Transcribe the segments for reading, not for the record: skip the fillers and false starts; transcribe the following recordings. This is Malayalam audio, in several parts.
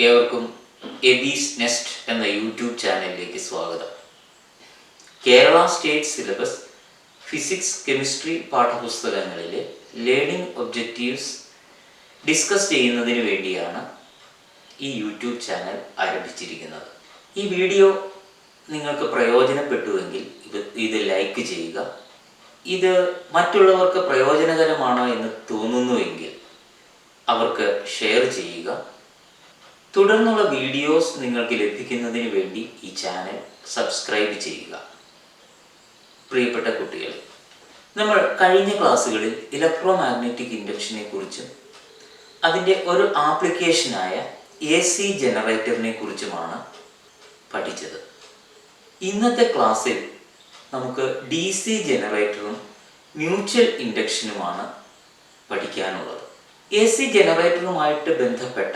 ഏവർക്കും എബീസ് നെസ്റ്റ് എന്ന യൂട്യൂബ് ചാനലിലേക്ക് സ്വാഗതം. Kerala state syllabus physics, chemistry പാഠപുസ്തകങ്ങളിലെ ലേണിംഗ് ഒബ്ജക്റ്റീവ്സ് ഡിസ്കസ് ചെയ്യുന്നതിന് വേണ്ടിയാണ് ഈ യൂട്യൂബ് ചാനൽ ആരംഭിച്ചിരിക്കുന്നത്. ഈ വീഡിയോ നിങ്ങൾക്ക് പ്രയോജനപ്പെട്ടുവെങ്കിൽ ഇത് ലൈക്ക് ചെയ്യുക. ഇത് മറ്റുള്ളവർക്ക് പ്രയോജനകരമാണോ എന്ന് തോന്നുന്നുവെങ്കിൽ അവർക്ക് ഷെയർ ചെയ്യുക. തുടർന്നുള്ള വീഡിയോസ് നിങ്ങൾക്ക് ലഭിക്കുന്നതിന് വേണ്ടി ഈ ചാനൽ സബ്സ്ക്രൈബ് ചെയ്യുക. പ്രിയപ്പെട്ട കുട്ടികളെ, നമ്മൾ കഴിഞ്ഞ ക്ലാസ്സുകളിൽ ഇലക്ട്രോ മാഗ്നറ്റിക് ഇൻഡക്ഷനെ കുറിച്ചും അതിൻ്റെ ഒരു ആപ്ലിക്കേഷനായ AC ജനറേറ്ററിനെ കുറിച്ചുമാണ് പഠിച്ചത്. ഇന്നത്തെ ക്ലാസ്സിൽ നമുക്ക് DC ജനറേറ്ററും മ്യൂച്വൽ ഇൻഡക്ഷനുമാണ് പഠിക്കാനുള്ളത്. AC ജനറേറ്ററുമായിട്ട് ബന്ധപ്പെട്ട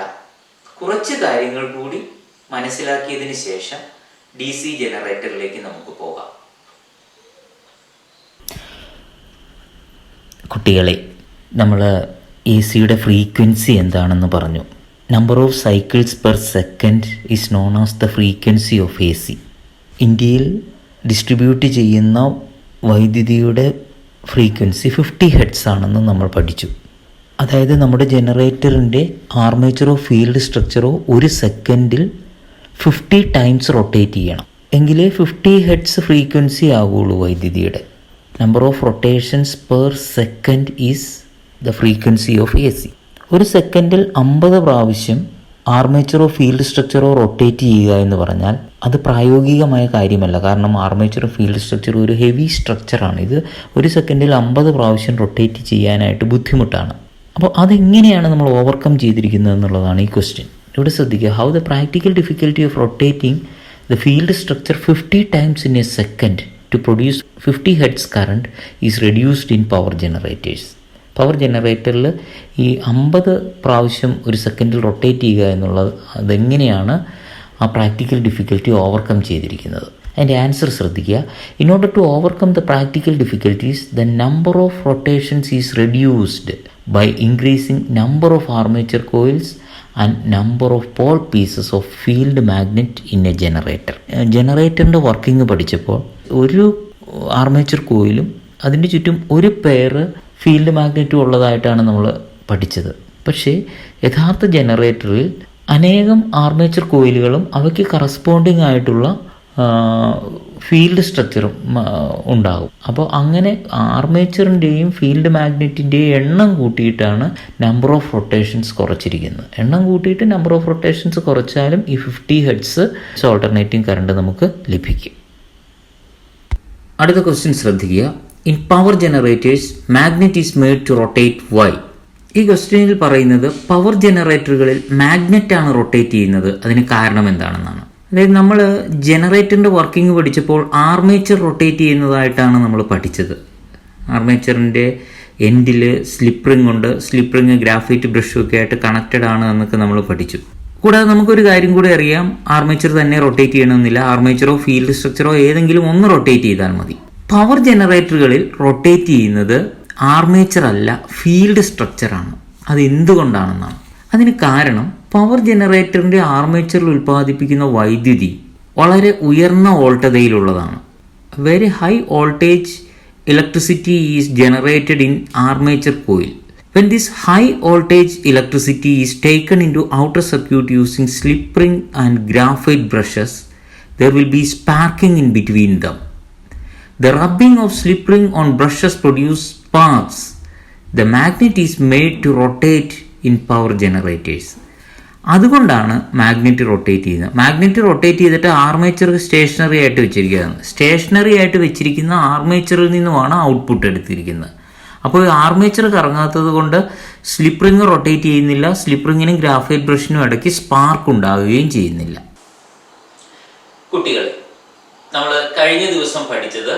കുറച്ച് കാര്യങ്ങൾ കൂടി മനസ്സിലാക്കിയതിന് ശേഷം DC ജനറേറ്ററിലേക്ക് നമുക്ക് പോകാം. കുട്ടികളെ, നമ്മൾ AC ഫ്രീക്വൻസി എന്താണെന്ന് പറഞ്ഞു. Number of cycles per second is known as the frequency of AC. ഇന്ത്യയിൽ ഡിസ്ട്രിബ്യൂട്ട് ചെയ്യുന്ന വൈദ്യുതിയുടെ ഫ്രീക്വൻസി 50 ഹെർട്സ് ആണെന്ന് നമ്മൾ പഠിച്ചു. അതായത് നമ്മുടെ ജനറേറ്ററിൻ്റെ ആർമേച്ചറോ ഫീൽഡ് സ്ട്രക്ചറോ ഒരു സെക്കൻഡിൽ 50 ടൈംസ് റൊട്ടേറ്റ് ചെയ്യണം, എങ്കിലേ 50 ഹെർട്സ് ഫ്രീക്വൻസി ആകുള്ളൂ വൈദ്യുതിയുടെ. Number of rotations per second is the frequency of AC. ഒരു സെക്കൻഡിൽ 50 പ്രാവശ്യം ആർമേച്ചറോ ഫീൽഡ് സ്ട്രക്ചറോ റൊട്ടേറ്റ് ചെയ്യുക എന്ന് പറഞ്ഞാൽ അത് പ്രായോഗികമായ കാര്യമല്ല. കാരണം ആർമേച്ചറോ ഫീൽഡ് സ്ട്രക്ചറോ ഒരു ഹെവി സ്ട്രക്ചറാണ്. ഇത് ഒരു സെക്കൻഡിൽ 50 പ്രാവശ്യം റൊട്ടേറ്റ് ചെയ്യാനായിട്ട് ബുദ്ധിമുട്ടാണ്. അപ്പോൾ അതെങ്ങനെയാണ് നമ്മൾ ഓവർകം ചെയ്തിരിക്കുന്നത് എന്നുള്ളതാണ് ഈ ക്വസ്റ്റ്യൻ. ഇവിടെ ശ്രദ്ധിക്കുക. How the practical difficulty of rotating the field structure 50 times in a second to produce 50 hertz current is reduced in power generators. Power ജനറേറ്ററിൽ ഈ 50 പ്രാവശ്യം ഒരു സെക്കൻഡിൽ റൊട്ടേറ്റ് ചെയ്യുക എന്നുള്ളത് അതെങ്ങനെയാണ് ആ പ്രാക്ടിക്കൽ ഡിഫിക്കൽറ്റി ഓവർകം ചെയ്തിരിക്കുന്നത്. അതിൻ്റെ ആൻസർ ശ്രദ്ധിക്കുക. In order to overcome the practical difficulties the number of rotations is reduced by increasing number of armature coils and number of pole pieces of field magnet in a generator. ജനറേറ്ററിൻ്റെ വർക്കിംഗ് പഠിച്ചപ്പോൾ ഒരു ആർമേച്ചർ കോയിലും അതിൻ്റെ ചുറ്റും ഒരു പെയർ ഫീൽഡ് മാഗ്നറ്റും ഉള്ളതായിട്ടാണ് നമ്മൾ പഠിച്ചത്. പക്ഷേ യഥാർത്ഥ ജനറേറ്ററിൽ അനേകം ആർമേച്ചർ കോയിലുകളും അവയ്ക്ക് കറസ്പോണ്ടിങ് ആയിട്ടുള്ള ഫീൽഡ് സ്ട്രക്ചറും ഉണ്ടാകും. അപ്പോൾ അങ്ങനെ ആർമേച്ചറിൻ്റെയും ഫീൽഡ് മാഗ്നറ്റിൻ്റെയും എണ്ണം കൂട്ടിയിട്ടാണ് നമ്പർ ഓഫ് റൊട്ടേഷൻസ് കുറച്ചിരിക്കുന്നത്. എണ്ണം കൂട്ടിയിട്ട് നമ്പർ ഓഫ് റൊട്ടേഷൻസ് കുറച്ചാലും ഈ 50 ഹെർട്സ് ഓൾട്ടർനേറ്റിംഗ് കറണ്ട് നമുക്ക് ലഭിക്കും. അടുത്ത ക്വസ്റ്റ്യൻ ശ്രദ്ധിക്കുക. In power generators magnet is made to rotate why. ഈ ക്വസ്റ്റ്യനിൽ പറയുന്നത് പവർ ജനറേറ്ററുകളിൽ മാഗ്നറ്റാണ് റൊട്ടേറ്റ് ചെയ്യുന്നത്. അതിന് കാരണം എന്താണെന്നാണ്. അതായത് നമ്മൾ ജനറേറ്ററിൻ്റെ വർക്കിംഗ് പഠിച്ചപ്പോൾ ആർമേച്ചർ റൊട്ടേറ്റ് ചെയ്യുന്നതായിട്ടാണ് നമ്മൾ പഠിച്ചത്. ആർമേച്ചറിൻ്റെ എൻഡിൽ സ്ലിപ്പ് റിംഗ് ഉണ്ട്. സ്ലിപ്പ് റിംഗ് ഗ്രാഫൈറ്റ് ബ്രഷും ഒക്കെ ആയിട്ട് കണക്റ്റഡ് ആണ് എന്നൊക്കെ നമ്മൾ പഠിച്ചു. കൂടാതെ നമുക്കൊരു കാര്യം കൂടി അറിയാം. ആർമേച്ചർ തന്നെ റൊട്ടേറ്റ് ചെയ്യണമെന്നില്ല. ആർമേച്ചറോ ഫീൽഡ് സ്ട്രക്ചറോ ഏതെങ്കിലും ഒന്ന് റൊട്ടേറ്റ് ചെയ്താൽ മതി. പവർ ജനറേറ്ററുകളിൽ റൊട്ടേറ്റ് ചെയ്യുന്നത് ആർമേച്ചർ അല്ല, ഫീൽഡ് സ്ട്രക്ചറാണ്. അത് എന്തുകൊണ്ടാണെന്നാണ്. അതിന് കാരണം പവർ ജനറേറ്ററിൻ്റെ ആർമേച്ചറിൽ ഉൽപ്പാദിപ്പിക്കുന്ന വൈദ്യുതി വളരെ ഉയർന്ന വോൾട്ടതയിലുള്ളതാണ്. Very high voltage electricity is generated in armature coil. When this high voltage electricity is taken into outer circuit using slip ring and graphite brushes, there will be sparking in between them. The rubbing of slip ring on brushes produce sparks. The magnet is made to rotate in power generators. അതുകൊണ്ടാണ് മാഗ്നറ്റ് റൊട്ടേറ്റ് ചെയ്യുന്നത്. മാഗ്നറ്റ് റൊട്ടേറ്റ് ചെയ്തിട്ട് ആർമേച്ചർ സ്റ്റേഷനറി ആയിട്ട് വെച്ചിരിക്കുകയാണ്. സ്റ്റേഷനറി ആയിട്ട് വെച്ചിരിക്കുന്ന ആർമേച്ചറിൽ നിന്നുമാണ് ഔട്ട്പുട്ട് എടുത്തിരിക്കുന്നത്. അപ്പോൾ ആർമേച്ചർ കറങ്ങാത്തത് കൊണ്ട് സ്ലിപ്പ് റിംഗ് റൊട്ടേറ്റ് ചെയ്യുന്നില്ല. സ്ലിപ്പ് റിങ്ങിനും ഗ്രാഫൈറ്റ് ബ്രഷിനും ഇടയ്ക്ക് സ്പാർക്ക് ഉണ്ടാവുകയും ചെയ്യുന്നില്ല. കുട്ടികൾ, നമ്മൾ കഴിഞ്ഞ ദിവസം പഠിച്ചത്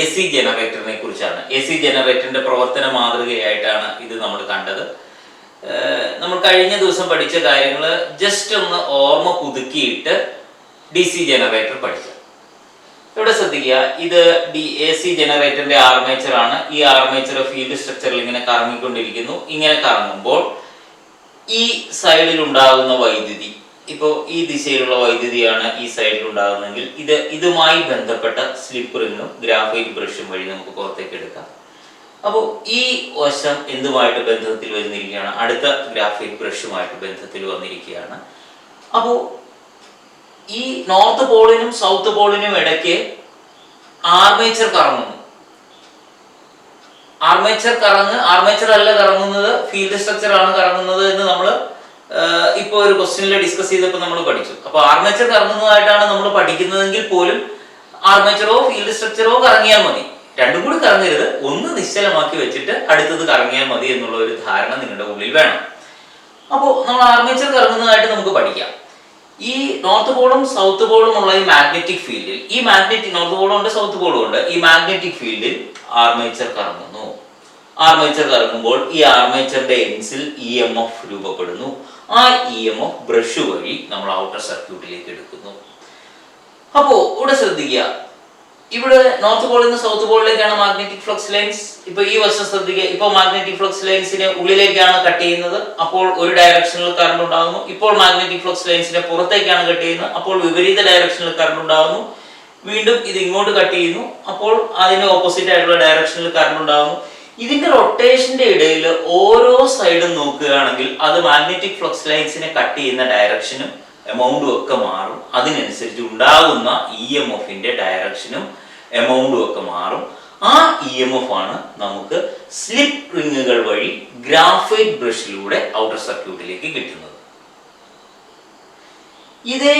AC ജനറേറ്ററിനെ കുറിച്ചാണ്. AC ജനറേറ്ററിന്റെ പ്രവർത്തന മാതൃകയായിട്ടാണ് ഇത് നമ്മൾ കണ്ടത്. നമ്മൾ കഴിഞ്ഞ ദിവസം പഠിച്ച കാര്യങ്ങൾ ജസ്റ്റ് ഒന്ന് ഓർമ്മ പുതുക്കിയിട്ട് DC ജനറേറ്റർ പഠിച്ചു. ഇവിടെ ശ്രദ്ധിക്കുക. ഇത് AC ജനറേറ്ററിന്റെ ആർമേച്ചർ ആണ്. ഈ ആർമേച്ചർ ഫീൽഡ് സ്ട്രക്ചറിൽ ഇങ്ങനെ കറങ്ങിക്കൊണ്ടിരിക്കുന്നു. ഇങ്ങനെ കറങ്ങുമ്പോൾ ഈ സൈഡിൽ ഉണ്ടാകുന്ന വൈദ്യുതി ഇപ്പോൾ ഈ ദിശയിലുള്ള വൈദ്യുതിയാണ് ഈ സൈഡിൽ ഉണ്ടാകുന്നതെങ്കിൽ ഇതുമായി ബന്ധപ്പെട്ട സ്ലിപ്പ് റിങ്ങും ഗ്രാഫൈറ്റ് ബ്രഷും വഴി നമുക്ക് പുറത്തേക്ക് എടുക്കാം. അപ്പോൾ ഈ വശം എന്തുമായിട്ട് ബന്ധത്തിൽ വന്നിരിക്കുകയാണ്? അടുത്ത ഗ്രാഫൈറ്റ് ബ്രഷുമായിട്ട് ബന്ധത്തിൽ വന്നിരിക്കുകയാണ്. അപ്പോൾ ഈ നോർത്ത് പോളിനും സൗത്ത് പോളിനും ഇടയ്ക്ക് ആർമേച്ചർ കറങ്ങുന്നു. ആർമേച്ചർ അല്ല കറങ്ങുന്നത്, ഫീൽഡ് സ്ട്രക്ചർ ആണ് കറങ്ങുന്നത് എന്ന് നമ്മൾ ഇപ്പോൾ ഒരു ക്വസ്റ്റ്യനിൽ ഡിസ്കസ് ചെയ്തപ്പോൾ നമ്മൾ പഠിച്ചു. അപ്പോൾ ആർമേച്ചർ കറങ്ങുന്നതായിട്ടാണ് നമ്മൾ പഠിക്കുന്നതെങ്കിൽ പോലും ആർമേച്ചറോ ഫീൽഡ് സ്ട്രക്ചറോ കറങ്ങിയാൽ മതി. രണ്ടും കൂടി കറങ്ങരുത്, ഒന്ന് നിശ്ചലമാക്കി വെച്ചിട്ട് അടുത്തത് കറങ്ങിയാൽ മതി എന്നുള്ള ഒരു ധാരണ നിങ്ങളുടെ ഉള്ളിൽ വേണം. അപ്പോൾ നമ്മൾ ആർമേച്ചർ കറങ്ങുന്നതായിട്ട് നമുക്ക് പഠിക്കാം. ഈ നോർത്ത് പോളും സൗത്ത് പോളും ഉള്ള ഈ മാഗ്നറ്റിക് ഫീൽഡിൽ, നോർത്ത് പോളും ഉണ്ട് സൗത്ത് പോളും ഉണ്ട്, ഈ മാഗ്നറ്റിക് ഫീൽഡിൽ ആർമേച്ചർ കറങ്ങുന്നു. ആർമേച്ചർ കറങ്ങുമ്പോൾ ഈ ആർമേച്ചറിന്റെ എൻസിൽ EMF രൂപപ്പെടുന്നു. ആ EMF ബ്രഷ് വഴി നമ്മൾ ഔട്ടർ സർക്യൂട്ടിലേക്ക് എടുക്കുന്നു. അപ്പോ ഇവിടെ ശ്രദ്ധിക്കുക, ഇവിടെ നോർത്ത് പോളിൽ നിന്ന് സൗത്ത് പോളിലേക്കാണ് മാഗ്നറ്റിക് ഫ്ലക്സ് ലൈൻസ്. ഇപ്പൊ ഈ വശം ശ്രദ്ധിക്കുക, ഇപ്പൊ മാഗ്നറ്റിക് ഫ്ലക്സ് ലൈൻസിനെ ഉള്ളിലേക്കാണ് കട്ട് ചെയ്യുന്നത്, അപ്പോൾ ഒരു ഡയറക്ഷനിൽ കറണ്ട് ഉണ്ടാകുന്നു. ഇപ്പോൾ മാഗ്നറ്റിക് ഫ്ലക്സ് ലൈൻസിനെ പുറത്തേക്കാണ് കട്ട് ചെയ്യുന്നത്, അപ്പോൾ വിപരീത ഡയറക്ഷനിൽ കറണ്ട് ഉണ്ടാകുന്നു. വീണ്ടും ഇത് ഇങ്ങോട്ട് കട്ട് ചെയ്യുന്നു, അപ്പോൾ അതിന് ഓപ്പോസിറ്റ് ആയിട്ടുള്ള ഡയറക്ഷനിൽ കറണ്ട് ഉണ്ടാകുന്നു. ഇതിന്റെ റൊട്ടേഷന്റെ ഇടയിൽ ഓരോ സൈഡും നോക്കുകയാണെങ്കിൽ അത് മാഗ്നറ്റിക് ഫ്ലക്സ് ലൈൻസിനെ കട്ട് ചെയ്യുന്ന ഡയറക്ഷനും എമൗണ്ടും ഒക്കെ മാറും. അതിനനുസരിച്ച് ഉണ്ടാകുന്ന EMFന്റെ ഡയറക്ഷനും എമൗണ്ടും ഒക്കെ മാറും. ആ EMF ആണ് നമുക്ക് സ്ലിപ്പ് റിങ്ങുകൾ വഴി ഗ്രാഫൈറ്റ് ബ്രഷിലൂടെ ഔട്ടർ സർക്യൂട്ടിലേക്ക് കിട്ടുന്നത്. ഇതേ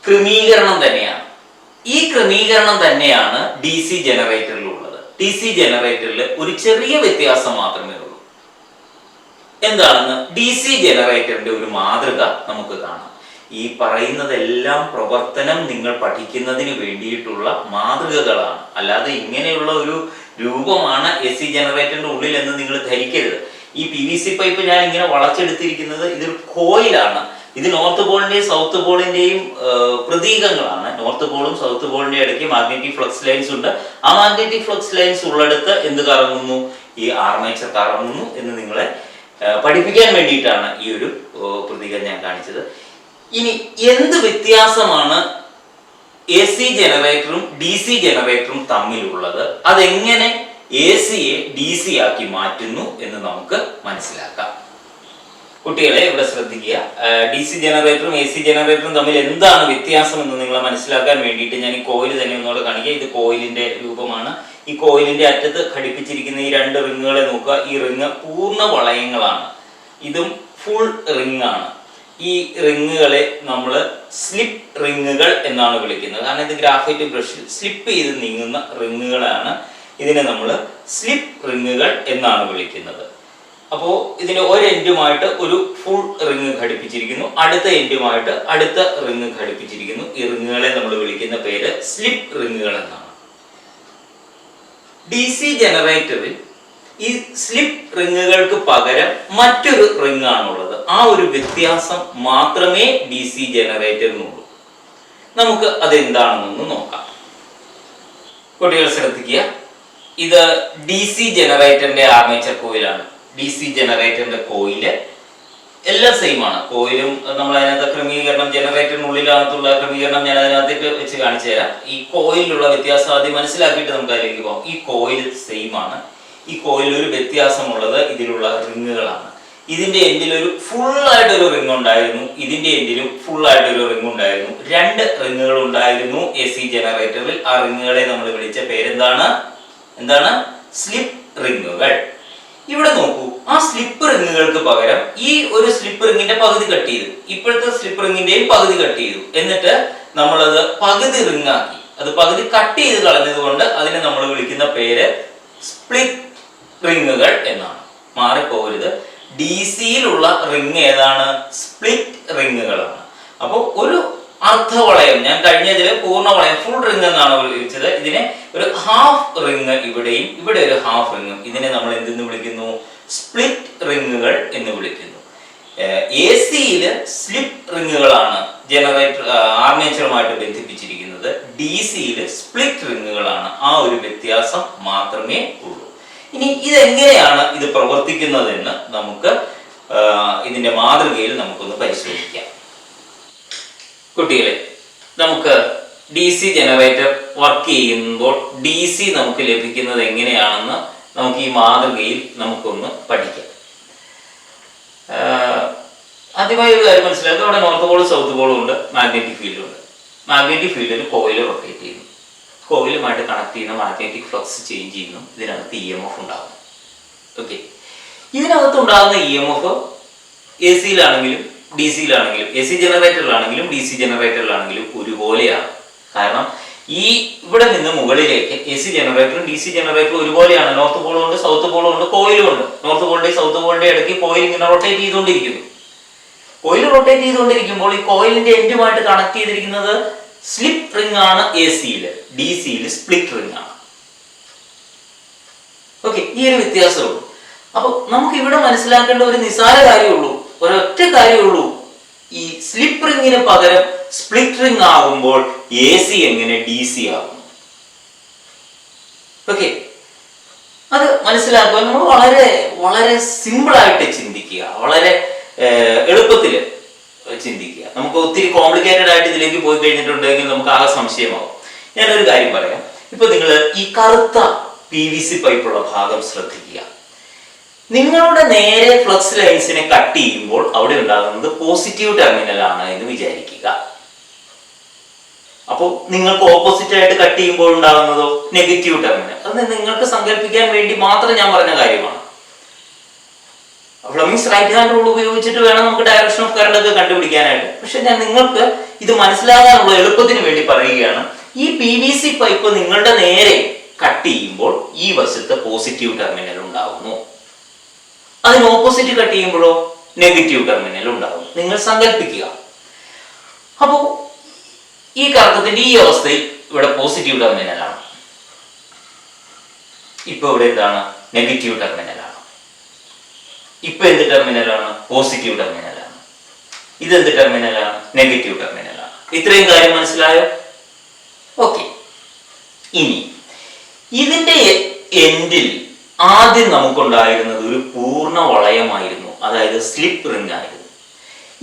ക്രമീകരണം തന്നെയാണ്, ഈ ക്രമീകരണം തന്നെയാണ് DC ജനറേറ്ററിലുള്ളത്. DC ജനറേറ്ററിൽ ഒരു ചെറിയ വ്യത്യാസം മാത്രമേ ഉള്ളൂ. എന്താണെന്ന് DC ജനറേറ്ററിന്റെ ഒരു മാതൃക നമുക്ക് കാണാം. ഈ പറയുന്നതെല്ലാം പ്രവർത്തനം നിങ്ങൾ പഠിക്കുന്നതിന് വേണ്ടിയിട്ടുള്ള മാതൃകകളാണ്, അല്ലാതെ ഇങ്ങനെയുള്ള ഒരു രൂപമാണ് AC ജനറേറ്ററിന്റെ ഉള്ളിൽ എന്ന് നിങ്ങൾ ധരിക്കരുത്. ഈ PVC പൈപ്പ് ഞാൻ ഇങ്ങനെ വളച്ചെടുത്തിരിക്കുന്നത് ഇതൊരു കോയിലാണ്. ഇത് നോർത്ത് പോളിന്റെയും സൗത്ത് പോളിന്റെയും പ്രതീകങ്ങളാണ്. നോർത്ത് പോളും സൗത്ത് പോളിന്റെ ഇടയ്ക്ക് മാഗ്നറ്റിക് ഫ്ലക്സ് ലൈൻസ് ഉണ്ട്. ആ മാഗ്നറ്റിക് ഫ്ലക്സ് ലൈൻസ് ഉള്ളിടത്ത് എന്ത് കറങ്ങുന്നു? ഈ ആർമേച്ചർ കറങ്ങുന്നു എന്ന് നിങ്ങളെ പഠിപ്പിക്കാൻ വേണ്ടിയിട്ടാണ് ഈ ഒരു പ്രതീകം ഞാൻ കാണിച്ചത്. ഇനി എന്ത് വ്യത്യാസമാണ് AC ജനറേറ്ററും DC ജനറേറ്ററും തമ്മിലുള്ളത്? അതെങ്ങനെ AC-യെ DC ആക്കി മാറ്റുന്നു എന്ന് നമുക്ക് മനസ്സിലാക്കാം. കുട്ടികളെ ഇവിടെ ശ്രദ്ധിക്കുക, DC ജനറേറ്ററും AC ജനറേറ്ററും തമ്മിൽ എന്താണ് വ്യത്യാസം എന്ന് നിങ്ങൾ മനസ്സിലാക്കാൻ വേണ്ടിയിട്ട് ഞാൻ ഈ കോയിൽ തന്നെ ഒന്നുകൂടെ കാണിക്കുക. ഇത് കോയിലിന്റെ രൂപമാണ്. ഈ കോയിലിന്റെ അറ്റത്ത് ഘടിപ്പിച്ചിരിക്കുന്ന ഈ രണ്ട് റിങ്ങുകളെ നോക്കുക. ഈ റിങ് പൂർണ്ണ വളയങ്ങളാണ്, ഇതും ഫുൾ റിങ് ആണ്. ഈ റിങ്ങുകളെ നമ്മൾ സ്ലിപ്പ് റിങ്ങുകൾ എന്നാണ് വിളിക്കുന്നത്. കാരണം ഇത് ഗ്രാഫൈറ്റ് ബ്രഷിൽ സ്ലിപ്പ് ചെയ്ത് നീങ്ങുന്ന റിങ്ങുകളാണ്. ഇതിനെ നമ്മൾ സ്ലിപ്പ് റിങ്ങുകൾ എന്നാണ് വിളിക്കുന്നത്. അപ്പോൾ ഇതിന്റെ ഒരു എൻഡുമായിട്ട് ഒരു ഫുൾ റിങ് ഘടിപ്പിച്ചിരിക്കുന്നു, അടുത്ത എൻഡുമായിട്ട് അടുത്ത റിങ് ഘടിപ്പിച്ചിരിക്കുന്നു. ഈ റിങ്ങുകളെ നമ്മൾ വിളിക്കുന്ന പേര് സ്ലിപ്പ് റിങ്ങുകൾ എന്നാണ്. DC ജനറേറ്ററിൽ ഈ സ്ലിപ്പ് റിങ്ങുകൾക്ക് പകരം മറ്റൊരു റിങ് ആണുള്ളത്. ആ ഒരു വ്യത്യാസം മാത്രമേ DC ജനറേറ്ററിനുള്ളൂ. നമുക്ക് അതെന്താണെന്നൊന്ന് നോക്കാം. കുട്ടികൾ ശ്രദ്ധിക്കുക, ഇത് DC ജനറേറ്ററിന്റെ ആർമേച്ചർ കോയിലാണ്. DC ജനറേറ്ററിന്റെ കോയില് എല്ലാം സെയിം ആണ്. കോയിലും നമ്മൾ അതിനകത്ത് ക്രമീകരണം, ജനറേറ്ററിനുള്ളിനകത്തുള്ള ക്രമീകരണം ഞാൻ അതിനകത്തേക്ക് വെച്ച് കാണിച്ചു തരാം. ഈ കോയിലുള്ള വ്യത്യാസം ആദ്യം മനസ്സിലാക്കിയിട്ട് നമുക്ക് അതിലേക്ക് പോകാം. ഈ കോയിൽ സെയിം ആണ്. ഈ കോയിൽ ഒരു വ്യത്യാസമുള്ളത് ഇതിലുള്ള റിങ്ങുകളാണ്. ഇതിന്റെ എൻഡിൽ ഒരു ഫുൾ ആയിട്ടൊരു റിങ് ഉണ്ടായിരുന്നു, ഇതിന്റെ എൻഡിലും ഫുൾ ആയിട്ടൊരു റിങ് ഉണ്ടായിരുന്നു. രണ്ട് റിങ്ങുകൾ ഉണ്ടായിരുന്നു AC ജനറേറ്ററിൽ. ആ റിങ്ങുകളെ നമ്മൾ വിളിച്ച പേരെന്താണ്? സ്ലിപ്പ് റിങ്ങുകൾ. ഇവിടെ നോക്കൂ, ആ സ്ലിപ്പ് റിങ്ങുകൾക്ക് പകരം ഈ ഒരു സ്ലിപ്പ് റിങ്ങിന്റെ പകുതി കട്ട് ചെയ്തു, ഇപ്പോഴത്തെ സ്ലിപ്പ് റിങ്ങിന്റെയും പകുതി കട്ട് ചെയ്തു. എന്നിട്ട് നമ്മളത് പകുതി റിങ് ആക്കി, അത് പകുതി കട്ട് ചെയ്ത് കളഞ്ഞത് കൊണ്ട് അതിനെ നമ്മൾ വിളിക്കുന്ന പേര് സ്പ്ലിറ്റ് റിങ്ങുകൾ എന്നാണ്. മാറിപ്പോകരുത്, DC-യിലുള്ള റിങ് ഏതാണ്? സ്പ്ലിറ്റ് റിങ്ങുകളാണ്. അപ്പോൾ ഒരു അർദ്ധവളയം, ഞാൻ കഴിഞ്ഞതിൽ പൂർണ്ണവളയം ഫുൾ റിങ് എന്നാണ് വിളിച്ചത്. ഇതിനെ ഒരു ഹാഫ് റിങ് ഇവിടെയും ഇവിടെ ഒരു ഹാഫ് റിങ്ങും, ഇതിനെ നമ്മൾ എന്തെന്ന് വിളിക്കുന്നു? സ്പ്ലിറ്റ് റിങ്ങുകൾ എന്ന് വിളിക്കുന്നു. AC-യില് സ്ലിപ്പ് റിങ്ങുകളാണ് ആർമേച്ചറുമായിട്ട് ബന്ധിപ്പിച്ചിരിക്കുന്നത്. DC-യില് സ്പ്ലിറ്റ് റിങ്ങുകളാണ്. ആ ഒരു വ്യത്യാസം മാത്രമേ ഉള്ളൂ. ഇനി ഇതെങ്ങനെയാണ് ഇത് പ്രവർത്തിക്കുന്നതെന്ന് നമുക്ക് ഇതിന്റെ മാതൃകയിൽ നമുക്കൊന്ന് പരിശോധിക്കാം. കുട്ടികളെ, നമുക്ക് DC ജനറേറ്റർ വർക്ക് ചെയ്യുമ്പോൾ DC നമുക്ക് ലഭിക്കുന്നത് എങ്ങനെയാണെന്ന് നമുക്ക് ഈ മാതൃകയിൽ നമുക്കൊന്ന് പഠിക്കാം. ആദ്യമായി ഒരു കാര്യം മനസ്സിലാക്കുക, അവിടെ നോർത്ത് പോളും സൗത്ത് പോളും ഉണ്ട്, മാഗ്നറ്റിക് ഫീൽഡും ഉണ്ട്. മാഗ്നറ്റിക് ഫീൽഡിൽ കോയിൽ റൊട്ടേറ്റ് ചെയ്യുന്നു, കോയിലുമായിട്ട് കണക്ട് ചെയ്യുന്ന മാഗ്നറ്റിക് ഫ്ലക്സ് ചേഞ്ച് ചെയ്യുന്നു, ഇതിനകത്ത് EMF ഉണ്ടാകുന്നു. ഓക്കെ, ഇതിനകത്ത് ഉണ്ടാകുന്ന EMF AC-യിലാണെങ്കിലും DC-യിലാണെങ്കിലും AC ജനറേറ്ററിലാണെങ്കിലും DC ജനറേറ്ററിലാണെങ്കിലും ഒരുപോലെയാണ്. കാരണം ഈ ഇവിടെ നിന്ന് മുകളിലേക്ക് AC ജനറേറ്ററും DC ജനറേറ്ററും ഒരുപോലെയാണ്. നോർത്ത് പോളും ഉണ്ട്, സൗത്ത് പോളും ഉണ്ട്, കോയിലും ഉണ്ട്. നോർത്ത് പോളിന്റെ സൗത്ത് പോളിന്റെ ഇടയ്ക്ക് കോയിൽ ഇങ്ങനെ റൊട്ടേറ്റ് ചെയ്തുകൊണ്ടിരിക്കുന്നു. കോയിൽ റൊട്ടേറ്റ് ചെയ്തുകൊണ്ടിരിക്കുമ്പോൾ ഈ കോയിലിന്റെ എൻഡുമായിട്ട് കണക്ട് ചെയ്തിരിക്കുന്നത് സ്ലിപ്പ് റിംഗ് ആണ് AC-യില്, DC-യില് സ്പ്ലിറ്റ് റിംഗ് ആണ്. ഓക്കെ, ഈ ഒരു വ്യത്യാസമുള്ളൂ. അപ്പൊ നമുക്ക് ഇവിടെ മനസ്സിലാക്കേണ്ട ഒരു നിസ്സാര കാര്യമുള്ളൂ, ഒരൊറ്റ കാര്യമുള്ളൂ. ഈ സ്ലിപ്പ് റിംഗിന് പകരം സ്പ്ലിറ്റ് റിംഗ് ആകുമ്പോൾ AC എങ്ങനെ DC ആകും? ഓക്കെ, അത് മനസ്സിലാക്കുവാൻ നമ്മൾ വളരെ വളരെ സിമ്പിളായിട്ട് ചിന്തിക്കുക, വളരെ എളുപ്പത്തിൽ ചിന്തിക്കുക. നമുക്ക് ഒത്തിരി കോംപ്ലിക്കേറ്റഡ് ആയിട്ട് ഇതിലേക്ക് പോയി കഴിഞ്ഞിട്ടുണ്ടെങ്കിൽ നമുക്ക് ആകെ സംശയമാവും. ഞാനൊരു കാര്യം പറയാം. ഇപ്പൊ നിങ്ങൾ ഈ കറുത്ത PVC പൈപ്പുള്ള ഭാഗം ശ്രദ്ധിക്കുക. നിങ്ങളുടെ നേരെ ഫ്ലക്സ് ലൈൻസിനെ കട്ട് ചെയ്യുമ്പോൾ അവിടെ ഉണ്ടാകുന്നത് പോസിറ്റീവ് ടെർമിനൽ ആണ് എന്ന് വിചാരിക്കുക. അപ്പോൾ നിങ്ങൾക്ക് ഓപ്പോസിറ്റ് ആയിട്ട് കട്ട് ചെയ്യുമ്പോൾ ഉണ്ടാകുന്നതോ നെഗറ്റീവ് ടെർമിനൽ. അത് നിങ്ങൾക്ക് സങ്കല്പിക്കാൻ വേണ്ടി മാത്രം ഞാൻ പറഞ്ഞ കാര്യമാണ്. ഫ്ലെമിങ്സ് റൈറ്റ് ഹാൻഡ് റൂൾ ഉപയോഗിച്ചിട്ട് വേണം നമുക്ക് ഡയറക്ഷൻ ഓഫ് കറണ്ട് ഒക്കെ കണ്ടുപിടിക്കാനായിട്ട്. പക്ഷെ ഞാൻ നിങ്ങൾക്ക് ഇത് മനസ്സിലാകാനുള്ള എളുപ്പത്തിന് വേണ്ടി പറയുകയാണ്. ഈ PVC പൈപ്പ് നിങ്ങളുടെ നേരെ കട്ട് ചെയ്യുമ്പോൾ ഈ വശത്ത് പോസിറ്റീവ് ടെർമിനൽ ഉണ്ടാകുന്നു, അതിന് ഓപ്പോസിറ്റ് കട്ട് ചെയ്യുമ്പോഴോ നെഗറ്റീവ് ടെർമിനൽ ഉണ്ടാകും. നിങ്ങൾ സങ്കല്പിക്കുക. അപ്പോ ഈ കറക്കത്തിന്റെ ഈ അവസ്ഥയിൽ ഇവിടെ പോസിറ്റീവ് ടെർമിനലാണ്, ഇപ്പൊ ഇവിടെ എന്താണ്? നെഗറ്റീവ് ടെർമിനലാണ്. ഇപ്പൊ എന്ത് ടെർമിനലാണ്? പോസിറ്റീവ് ടെർമിനലാണ്. ഇതെന്ത് ടെർമിനലാണ്? നെഗറ്റീവ് ടെർമിനലാണ്. ഇത്രയും കാര്യം മനസ്സിലായോ? ഓക്കെ, ഇനി ഇതിന്റെ എൻഡിൽ ആദ്യം നമുക്കുണ്ടായിരുന്നത് ഒരു പൂർണ്ണ വളയമായിരുന്നു, അതായത് സ്ലിപ്പ് റിംഗ് ആയിരുന്നു.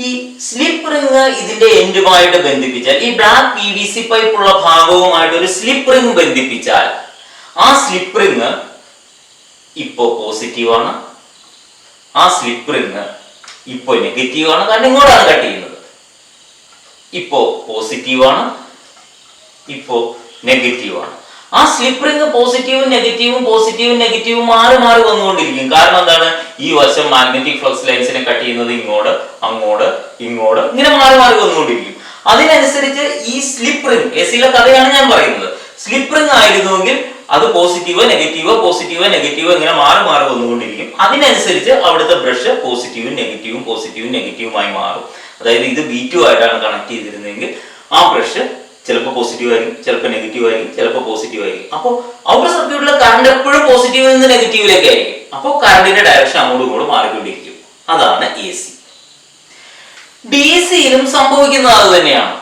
ഈ സ്ലിപ്പ് റിംഗ് ഇതിന്റെ എൻഡുമായിട്ട് ബന്ധിപ്പിച്ചാൽ, ഈ ബ്ലാക്ക് PVC പൈപ്പ് ഉള്ള ഭാഗവുമായിട്ട് ഒരു സ്ലിപ്പ് റിംഗ് ബന്ധിപ്പിച്ചാൽ, ആ സ്ലിപ്പ് റിംഗ് ഇപ്പോ പോസിറ്റീവാണ്, ആ സ്ലിപ്പ് റിംഗ് ഇപ്പോ നെഗറ്റീവാണ്. കാരണം ഇങ്ങോട്ടാണ് കട്ട് ചെയ്യുന്നത്. ഇപ്പോ പോസിറ്റീവാണ്, ഇപ്പോ നെഗറ്റീവാണ്. ആ സ്ലിപ്പ് റിംഗ് പോസിറ്റീവും നെഗറ്റീവും മാറി മാറി വന്നുകൊണ്ടിരിക്കും. കാരണം എന്താണ്? ഈ വശം മാഗ്നറ്റിക് ഫ്ലക്സ് ലൈൻസിനെ കട്ട് ചെയ്യുന്നത് ഇങ്ങോട്ട്, അങ്ങോട്ട്, ഇങ്ങോട്ട്, ഇങ്ങനെ മാറി മാറി വന്നുകൊണ്ടിരിക്കും. അതിനനുസരിച്ച് ഈ സ്ലിപ്പ് റിംഗ്, AC-യിലെ കഥയാണ് ഞാൻ പറയുന്നത്, സ്ലിപ്പ് റിംഗ് ആയിരുന്നുവെങ്കിൽ അത് പോസിറ്റീവ് നെഗറ്റീവ് ഇങ്ങനെ മാറി മാറി വന്നുകൊണ്ടിരിക്കും. അതിനനുസരിച്ച് അവിടുത്തെ ബ്രഷ് പോസിറ്റീവും നെഗറ്റീവുമായി മാറും. അതായത് ഇത് B2 ആയിട്ടാണ് കണക്ട് ചെയ്തിരുന്നതെങ്കിൽ ആ ബ്രഷ് ചിലപ്പോൾ പോസിറ്റീവ് ആയിരിക്കും, ചിലപ്പോൾ നെഗറ്റീവ് ആയിരിക്കും, ചിലപ്പോൾ പോസിറ്റീവ് ആയിരിക്കും. അപ്പോൾ ഔട്ടർ സർക്യൂട്ടിലെ കറണ്ട് എപ്പോഴും പോസിറ്റീവിൽ നിന്ന് നെഗറ്റീവിലേക്ക് ആയിരിക്കും. അപ്പോൾ കറണ്ടിന്റെ ഡയറക്ഷൻ അങ്ങോട്ടും ഇങ്ങോട്ടും മാറിക്കൊണ്ടിരിക്കും. അതാണ് AC. DC-യിലും സംഭവിക്കുന്നത് അത് തന്നെയാണ്.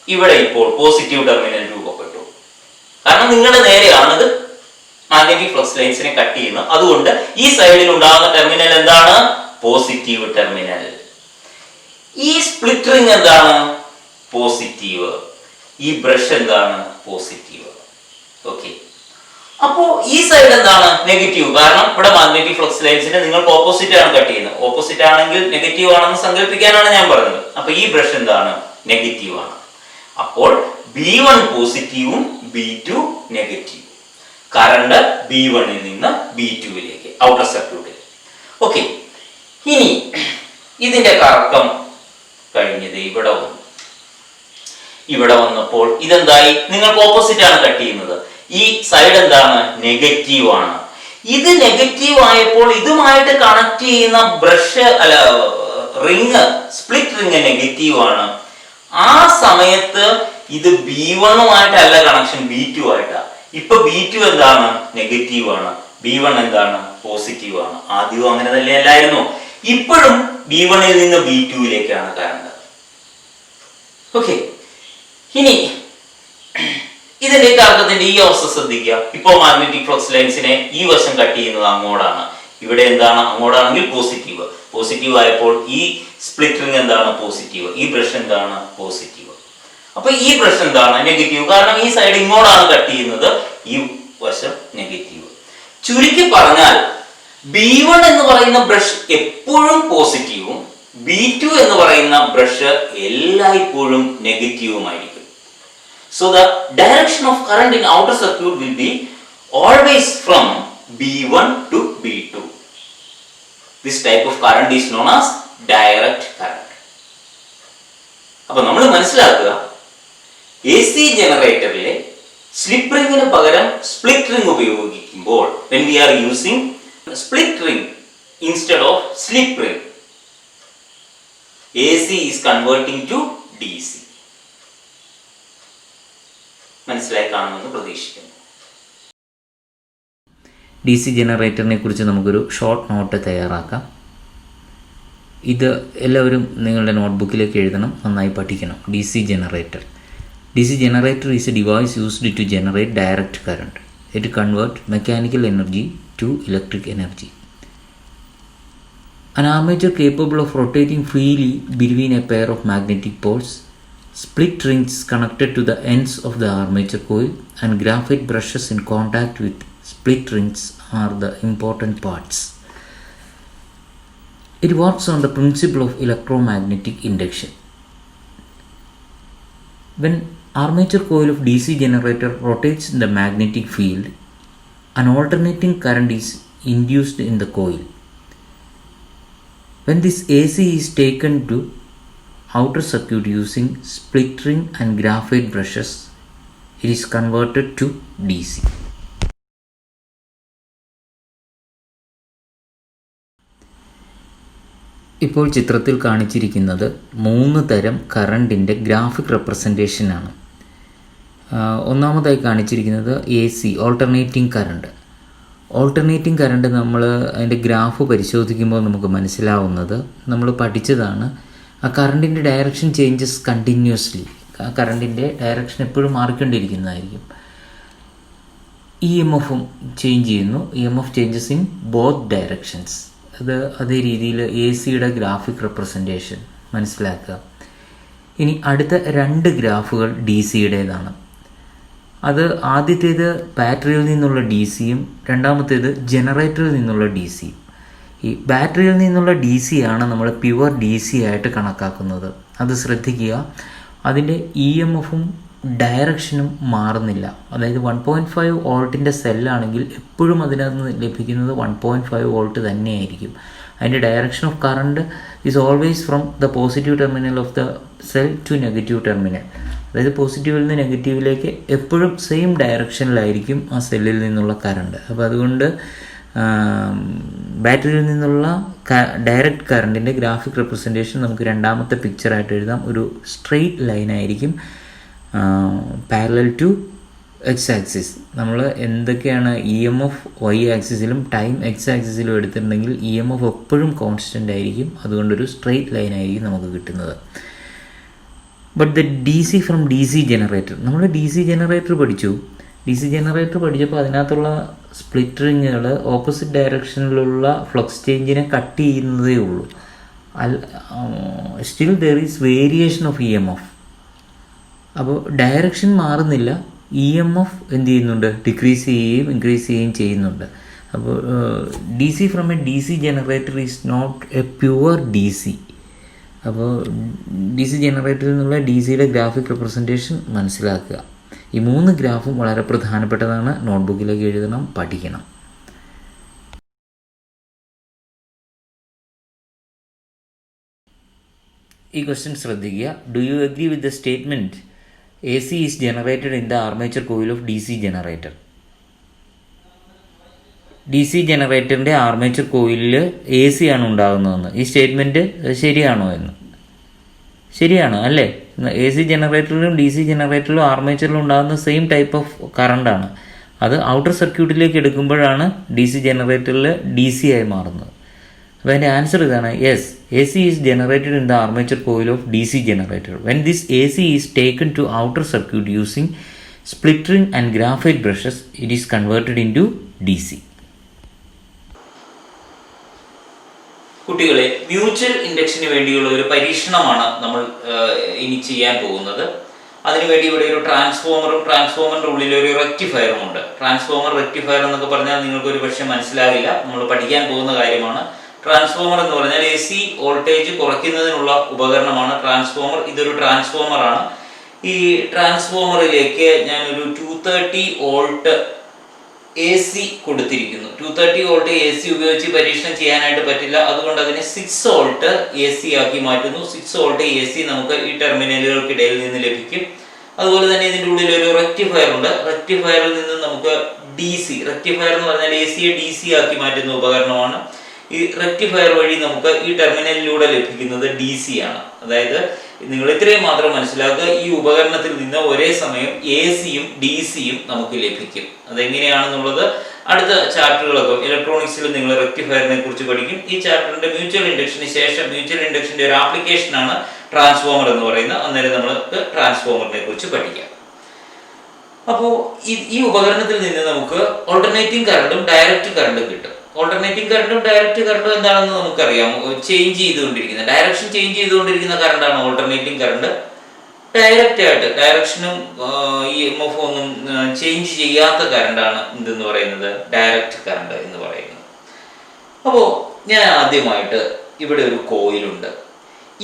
ഇവിടെ ഇപ്പോൾ പോസിറ്റീവ് ടെർമിനൽ രൂപപ്പെട്ടു. കാരണം നിങ്ങളുടെ നേരെയാണത് മാഗ്നറ്റിക് ഫ്ലക്സ് ലൈൻസിനെ കട്ട് ചെയ്യുന്നത്. അതുകൊണ്ട് ഈ സൈഡിൽ ഉണ്ടാകുന്ന ടെർമിനൽ എന്താണ്? Positive terminal. ഈ സ്പ്ലിറ്റ് റിംഗ് എന്താണ്? പോസിറ്റീവ്. ഈ ബ്രഷ് എന്താണ്? പോസിറ്റീവ്. ഓക്കെ, അപ്പോ ഈ സൈഡ് എന്താണ്? നെഗറ്റീവ്. കാരണം ഇവിടെ മാഗ്നറ്റിക് ഫ്ലക്സ് ലൈൻസിനെ നിങ്ങൾക്ക് ഓപ്പോസിറ്റ് ആണ് കട്ട് ചെയ്യുന്നത്. ഓപ്പോസിറ്റ് ആണെങ്കിൽ നെഗറ്റീവ് ആണെന്ന് സങ്കല്പിക്കാനാണ് ഞാൻ പറഞ്ഞത്. അപ്പൊ ഈ ബ്രഷ് എന്താണ്? നെഗറ്റീവ് ആണ്. അപ്പോൾ B1 പോസിറ്റീവും B2 നെഗറ്റീവും. കറണ്ട് B1-ൽ നിന്ന് B2-ലേക്ക് ഔട്ടർ സർക്യൂട്ടിൽ. ഓക്കെ, ഇനി ഇതിന്റെ കറക്കം കഴിഞ്ഞത് ഇവിടെ വന്നു. ഇവിടെ വന്നപ്പോൾ ഇതെന്തായി? നിങ്ങൾക്ക് ഓപ്പോസിറ്റ് ആണ് കട്ട് ചെയ്യുന്നത്. ഈ സൈഡ് എന്താണ്? നെഗറ്റീവ് ആണ്. ഇത് നെഗറ്റീവ് ആയപ്പോൾ ഇതുമായിട്ട് കണക്ട് ചെയ്യുന്ന ബ്രഷ് അല്ല റിങ്, സ്പ്ലിറ്റ് റിങ് നെഗറ്റീവ് ആണ്. ആ സമയത്ത് ഇത് B1-ഉമായിട്ടല്ല കണക്ഷൻ, B2 ആയിട്ടാ. ഇപ്പൊ B2 എന്താണ്? നെഗറ്റീവ് ആണ്. B1 എന്താണ്? പോസിറ്റീവ് ആണ്. ആദ്യവും അങ്ങനെ തന്നെ അല്ലായിരുന്നു. ഇപ്പോഴും B1-ൽ നിന്ന് B2-ലേക്കാണ് കറണ്ട്. ഓക്കെ, ഇനി ഇതിന്റെ കറക്കത്തിന്റെ ഈ അവസ്ഥ ശ്രദ്ധിക്കുക. ഇപ്പോ മാഗ്നറ്റിക് ഫ്ലക്സ് ലൈൻസിനെ ഈ വശം കട്ട് ചെയ്യുന്നത് അങ്ങോട്ടാണ്, ഇവിടെ എന്താണ്, അങ്ങോട്ടാണെങ്കിൽ പോസിറ്റീവ്. പോസിറ്റീവ് ആയപ്പോൾ ഈ സ്പ്ലിറ്റ് റിംഗ് എന്താണ്, പോസിറ്റീവ്. ഈ ബ്രഷ് എന്താണ്, പോസിറ്റീവ്. അപ്പൊ ഈ ബ്രഷ് എന്താണ്, നെഗറ്റീവ്. കാരണം ഈ സൈഡ് ഇങ്ങോട്ടാണ് കട്ട് ചെയ്യുന്നത്, ഈ വശം നെഗറ്റീവ്. ചുരുക്കി പറഞ്ഞാൽ B1 എന്ന് പറയുന്ന ബ്രഷ് എപ്പോഴും പോസിറ്റീവും B2 എന്ന് പറയുന്ന ബ്രഷ് എല്ലായ്പ്പോഴും നെഗറ്റീവുമായിരിക്കും. So the direction of current in outer circuit will be always from B1 to B2. This type of current is known as direct current. അപ്പോൾ നമ്മൾ മനസ്സിലാക്കുക, AC ജനറേറ്ററിലെ സ്ലിപ്പ് റിംഗിന് പകരം സ്പ്ലിറ്റ് റിംഗ് ഉപയോഗിക്കുമ്പോൾ, when we are using split ring instead of slip ring, AC is converting to DC. മനസ്സിലായി കാണുമെന്ന് പ്രതീക്ഷിക്കുന്നു. ഡി സി ജനറേറ്ററിനെ കുറിച്ച് നമുക്കൊരു ഷോർട്ട് നോട്ട് തയ്യാറാക്കാം. ഇത് എല്ലാവരും നിങ്ങളുടെ നോട്ട്ബുക്കിലേക്ക് എഴുതണം, നന്നായി പഠിക്കണം. D C generator. DC generator is a device used to generate direct current. It converts mechanical energy to electric energy. An armature capable of rotating freely between a pair of magnetic poles, split rings connected to the ends of the armature coil, and graphite brushes in contact with split rings are the important parts. It works on the principle of electromagnetic induction. When armature coil of DC generator rotates in the magnetic field, an alternating current is induced in the coil. When this AC is taken to outer circuit using split ring and graphite brushes, it is converted to DC. ഇപ്പോൾ ചിത്രത്തിൽ കാണിച്ചിരിക്കുന്നത് 3 തരം കറണ്ടിൻ്റെ ഗ്രാഫിക് റെപ്രസെൻറ്റേഷനാണ്. ഒന്നാമതായി കാണിച്ചിരിക്കുന്നത് AC, alternating current. Alternating current നമ്മൾ അതിൻ്റെ ഗ്രാഫ് പരിശോധിക്കുമ്പോൾ നമുക്ക് മനസ്സിലാവുന്നത്, നമ്മൾ പഠിച്ചതാണ്, ആ കറണ്ടിൻ്റെ ഡയറക്ഷൻ ചേഞ്ചസ് കണ്ടിന്യൂസ്ലി. ആ കറണ്ടിൻ്റെ ഡയറക്ഷൻ എപ്പോഴും മാറിക്കൊണ്ടിരിക്കുന്നതായിരിക്കും. EMFും ചേഞ്ച് ചെയ്യുന്നു. EMF changes in both directions. അത് അതേ രീതിയിൽ AC-യുടെ ഗ്രാഫിക് റെപ്രസെൻറ്റേഷൻ മനസ്സിലാക്കുക. ഇനി അടുത്ത 2 ഗ്രാഫുകൾ DC-യുടേതാണ്. അത് ആദ്യത്തേത് ബാറ്ററിയിൽ നിന്നുള്ള DCയും രണ്ടാമത്തേത് ജനറേറ്ററിൽ നിന്നുള്ള DCയും. ഈ ബാറ്ററിയിൽ നിന്നുള്ള DC ആണ് നമ്മൾ പ്യുവർ DC ആയിട്ട് കണക്കാക്കുന്നത്. അത് ശ്രദ്ധിക്കുക. അതിൻ്റെ EMFും ഡയറക്ഷനും മാറുന്നില്ല. അതായത് 1.5 വോൾട്ടിൻ്റെ സെല്ലാണെങ്കിൽ എപ്പോഴും അതിനകത്ത് നിന്ന് ലഭിക്കുന്നത് 1.5 വോൾട്ട് തന്നെയായിരിക്കും. അതിൻ്റെ direction of current is always from the positive terminal of the cell to negative terminal. അതായത് പോസിറ്റീവിൽ നിന്ന് നെഗറ്റീവിലേക്ക് എപ്പോഴും സെയിം ഡയറക്ഷനിലായിരിക്കും ആ സെല്ലിൽ നിന്നുള്ള കറണ്ട്. അപ്പോൾ അതുകൊണ്ട് ബാറ്ററിയിൽ നിന്നുള്ള ഡയറക്റ്റ് കറണ്ടിൻ്റെ ഗ്രാഫിക് റെപ്രസെൻറ്റേഷൻ നമുക്ക് രണ്ടാമത്തെ പിക്ചറായിട്ട് എഴുതാം. ഒരു സ്ട്രെയിറ്റ് ലൈനായിരിക്കും പാരലൽ ടു എക്സ് ആക്സിസ്. നമ്മൾ എന്തൊക്കെയാണ് EMF Y ആക്സിസിലും ടൈം എക്സ് ആക്സിസിലും എടുത്തിട്ടുണ്ടെങ്കിൽ EMF എപ്പോഴും കോൺസ്റ്റൻ്റ് ആയിരിക്കും. അതുകൊണ്ടൊരു സ്ട്രെയിറ്റ് ലൈനായിരിക്കും നമുക്ക് കിട്ടുന്നത്. But the DC from DC generator, നമ്മൾ DC ജനറേറ്റർ പഠിച്ചു. DC ജനറേറ്റർ പഠിച്ചപ്പോൾ അതിനകത്തുള്ള സ്പ്ലിറ്റ് റിങ്ങുകൾ ഓപ്പോസിറ്റ് ഡയറക്ഷനിലുള്ള ഫ്ലക്സ് ചേഞ്ചിനെ കട്ട് ചെയ്യുന്നതേ ഉള്ളൂ. Still there is variation of EMF. അപ്പോൾ ഡയറക്ഷൻ മാറുന്നില്ല, EMF എന്ത് ചെയ്യുന്നുണ്ട്, ഡിക്രീസ് ചെയ്യുകയും ഇൻക്രീസ് ചെയ്യുകയും ചെയ്യുന്നുണ്ട്. അപ്പോൾ DC from a DC generator is not a pure DC. അപ്പോൾ DC ജനറേറ്ററിൽ നിന്നുള്ള DCയുടെ ഗ്രാഫിക് റെപ്രസെൻറ്റേഷൻ മനസ്സിലാക്കുക. ഈ 3 ഗ്രാഫും വളരെ പ്രധാനപ്പെട്ടതാണ്. നോട്ട്ബുക്കിലേക്ക് എഴുതണം, പഠിക്കണം. ഈ ക്വസ്റ്റ്യൻ ശ്രദ്ധിക്കുക. Do you agree with the statement AC is generated in the armature coil of DC generator? DC ജനറേറ്ററിൻ്റെ ആർമേച്ചർ കോയിലിൽ AC ആണ് ഉണ്ടാകുന്നതെന്ന് ഈ സ്റ്റേറ്റ്മെൻറ്റ് ശരിയാണോ എന്ന്? ശരിയാണ് അല്ലേ? AC ജനറേറ്ററിലും DC ജനറേറ്ററിലും ആർമേച്ചറിലും ഉണ്ടാകുന്ന സെയിം ടൈപ്പ് ഓഫ് കറണ്ടാണ്. അത് ഔട്ടർ സർക്യൂട്ടിലേക്ക് എടുക്കുമ്പോഴാണ് DC ജനറേറ്ററിൽ DC ആയി മാറുന്നത്. അപ്പോൾ അതിൻ്റെ ആൻസർ ഇതാണ്, yes, AC is generated in the armature coil of DC generator. When this AC is taken to outer circuit using split ring and graphite brushes, it is converted into DC. കുട്ടികളെ, മ്യൂച്വൽ ഇൻഡക്ഷന് വേണ്ടിയുള്ള ഒരു പരീക്ഷണമാണ് നമ്മൾ ഇനി ചെയ്യാൻ പോകുന്നത്. അതിനുവേണ്ടി ഇവിടെ ഒരു ട്രാൻസ്ഫോമറും ട്രാൻസ്ഫോമറിന്റെ ഉള്ളിൽ ഒരു റെക്ടിഫയറും ഉണ്ട്. ട്രാൻസ്ഫോമർ, റെക്ടിഫയർ എന്നൊക്കെ പറഞ്ഞാൽ നിങ്ങൾക്ക് ഒരു പക്ഷേ മനസ്സിലാകില്ല. നമ്മൾ പഠിക്കാൻ പോകുന്ന കാര്യമാണ്. ട്രാൻസ്ഫോമർ എന്ന് പറഞ്ഞാൽ AC വോൾട്ടേജ് കുറയ്ക്കുന്നതിനുള്ള ഉപകരണമാണ് ട്രാൻസ്ഫോമർ. ഇതൊരു ട്രാൻസ്ഫോമറാണ്. ഈ ട്രാൻസ്ഫോമറിലേക്ക് ഞാനൊരു 230 വോൾട്ട് AC കൊടുത്തിരിക്കുന്നു. 230 വോൾട്ട് AC ഉപയോഗിച്ച് പരീക്ഷണം ചെയ്യാനായിട്ട് പറ്റില്ല. അതുകൊണ്ട് അതിനെ 6 വോൾട്ട് AC ആക്കി മാറ്റുന്നു. 6 വോൾട്ട് AC നമുക്ക് ഈ ടെർമിനലുകൾക്കിടയിൽ നിന്ന് ലഭിക്കും. അതുപോലെ തന്നെ ഇതിൻ്റെ ഉള്ളിൽ ഒരു റെക്ടിഫയർ ഉണ്ട്. റെക്ടിഫയറിൽ നിന്ന് നമുക്ക് DC, റെക്ടിഫയർ എന്ന് പറഞ്ഞാൽ ACയെ DC ആക്കി മാറ്റുന്ന ഉപകരണമാണ്. ഈ റെക്ടിഫയർ വഴി നമുക്ക് ഈ ടെർമിനലിലൂടെ ലഭിക്കുന്നത് DC ആണ്. അതായത് നിങ്ങൾ ഇത്രയും മാത്രം മനസ്സിലാക്കുക, ഈ ഉപകരണത്തിൽ നിന്ന് ഒരേ സമയം AC-യും DC-യും നമുക്ക് ലഭിക്കും. അതെങ്ങനെയാണെന്നുള്ളത് അടുത്ത ചാപ്റ്ററുകളൊക്കെ ഇലക്ട്രോണിക്സിൽ നിങ്ങൾ റെക്ടിഫയറിനെ കുറിച്ച് പഠിക്കും. ഈ ചാപ്റ്ററിന്റെ മ്യൂച്വൽ ഇൻഡക്ഷന് ശേഷം മ്യൂച്വൽ ഇൻഡക്ഷന്റെ ഒരു ആപ്ലിക്കേഷനാണ് ട്രാൻസ്ഫോമർ എന്ന് പറയുന്നത്. അന്നേരം നമുക്ക് ട്രാൻസ്ഫോമറിനെ കുറിച്ച് പഠിക്കാം. അപ്പോൾ ഈ ഉപകരണത്തിൽ നിന്ന് നമുക്ക് ഓൾട്ടർനേറ്റിംഗ് കറണ്ടും ഡയറക്റ്റ് കറണ്ടും കിട്ടും. ഓൾട്ടർനേറ്റിംഗ് കറണ്ടും ഡയറക്റ്റ് കറണ്ടും എന്താണെന്ന് നമുക്കറിയാം. ചേഞ്ച് ചെയ്തുകൊണ്ടിരിക്കുന്ന, ഡയറക്ഷൻ ചേഞ്ച് ചെയ്തുകൊണ്ടിരിക്കുന്ന കറണ്ടാണ് ഓൾട്ടർനേറ്റിംഗ് കറണ്ട്. ഡയറക്റ്റ് ആയിട്ട് ഡയറക്ഷനും EMF ഒന്നും ചേഞ്ച് ചെയ്യാത്ത കറണ്ടാണ് എന്തെന്ന് പറയുന്നത്, ഡയറക്റ്റ് കറണ്ട് എന്ന് പറയുന്നത്. അപ്പോൾ ഞാൻ ആദ്യമായിട്ട് ഇവിടെ ഒരു കോയിലുണ്ട്.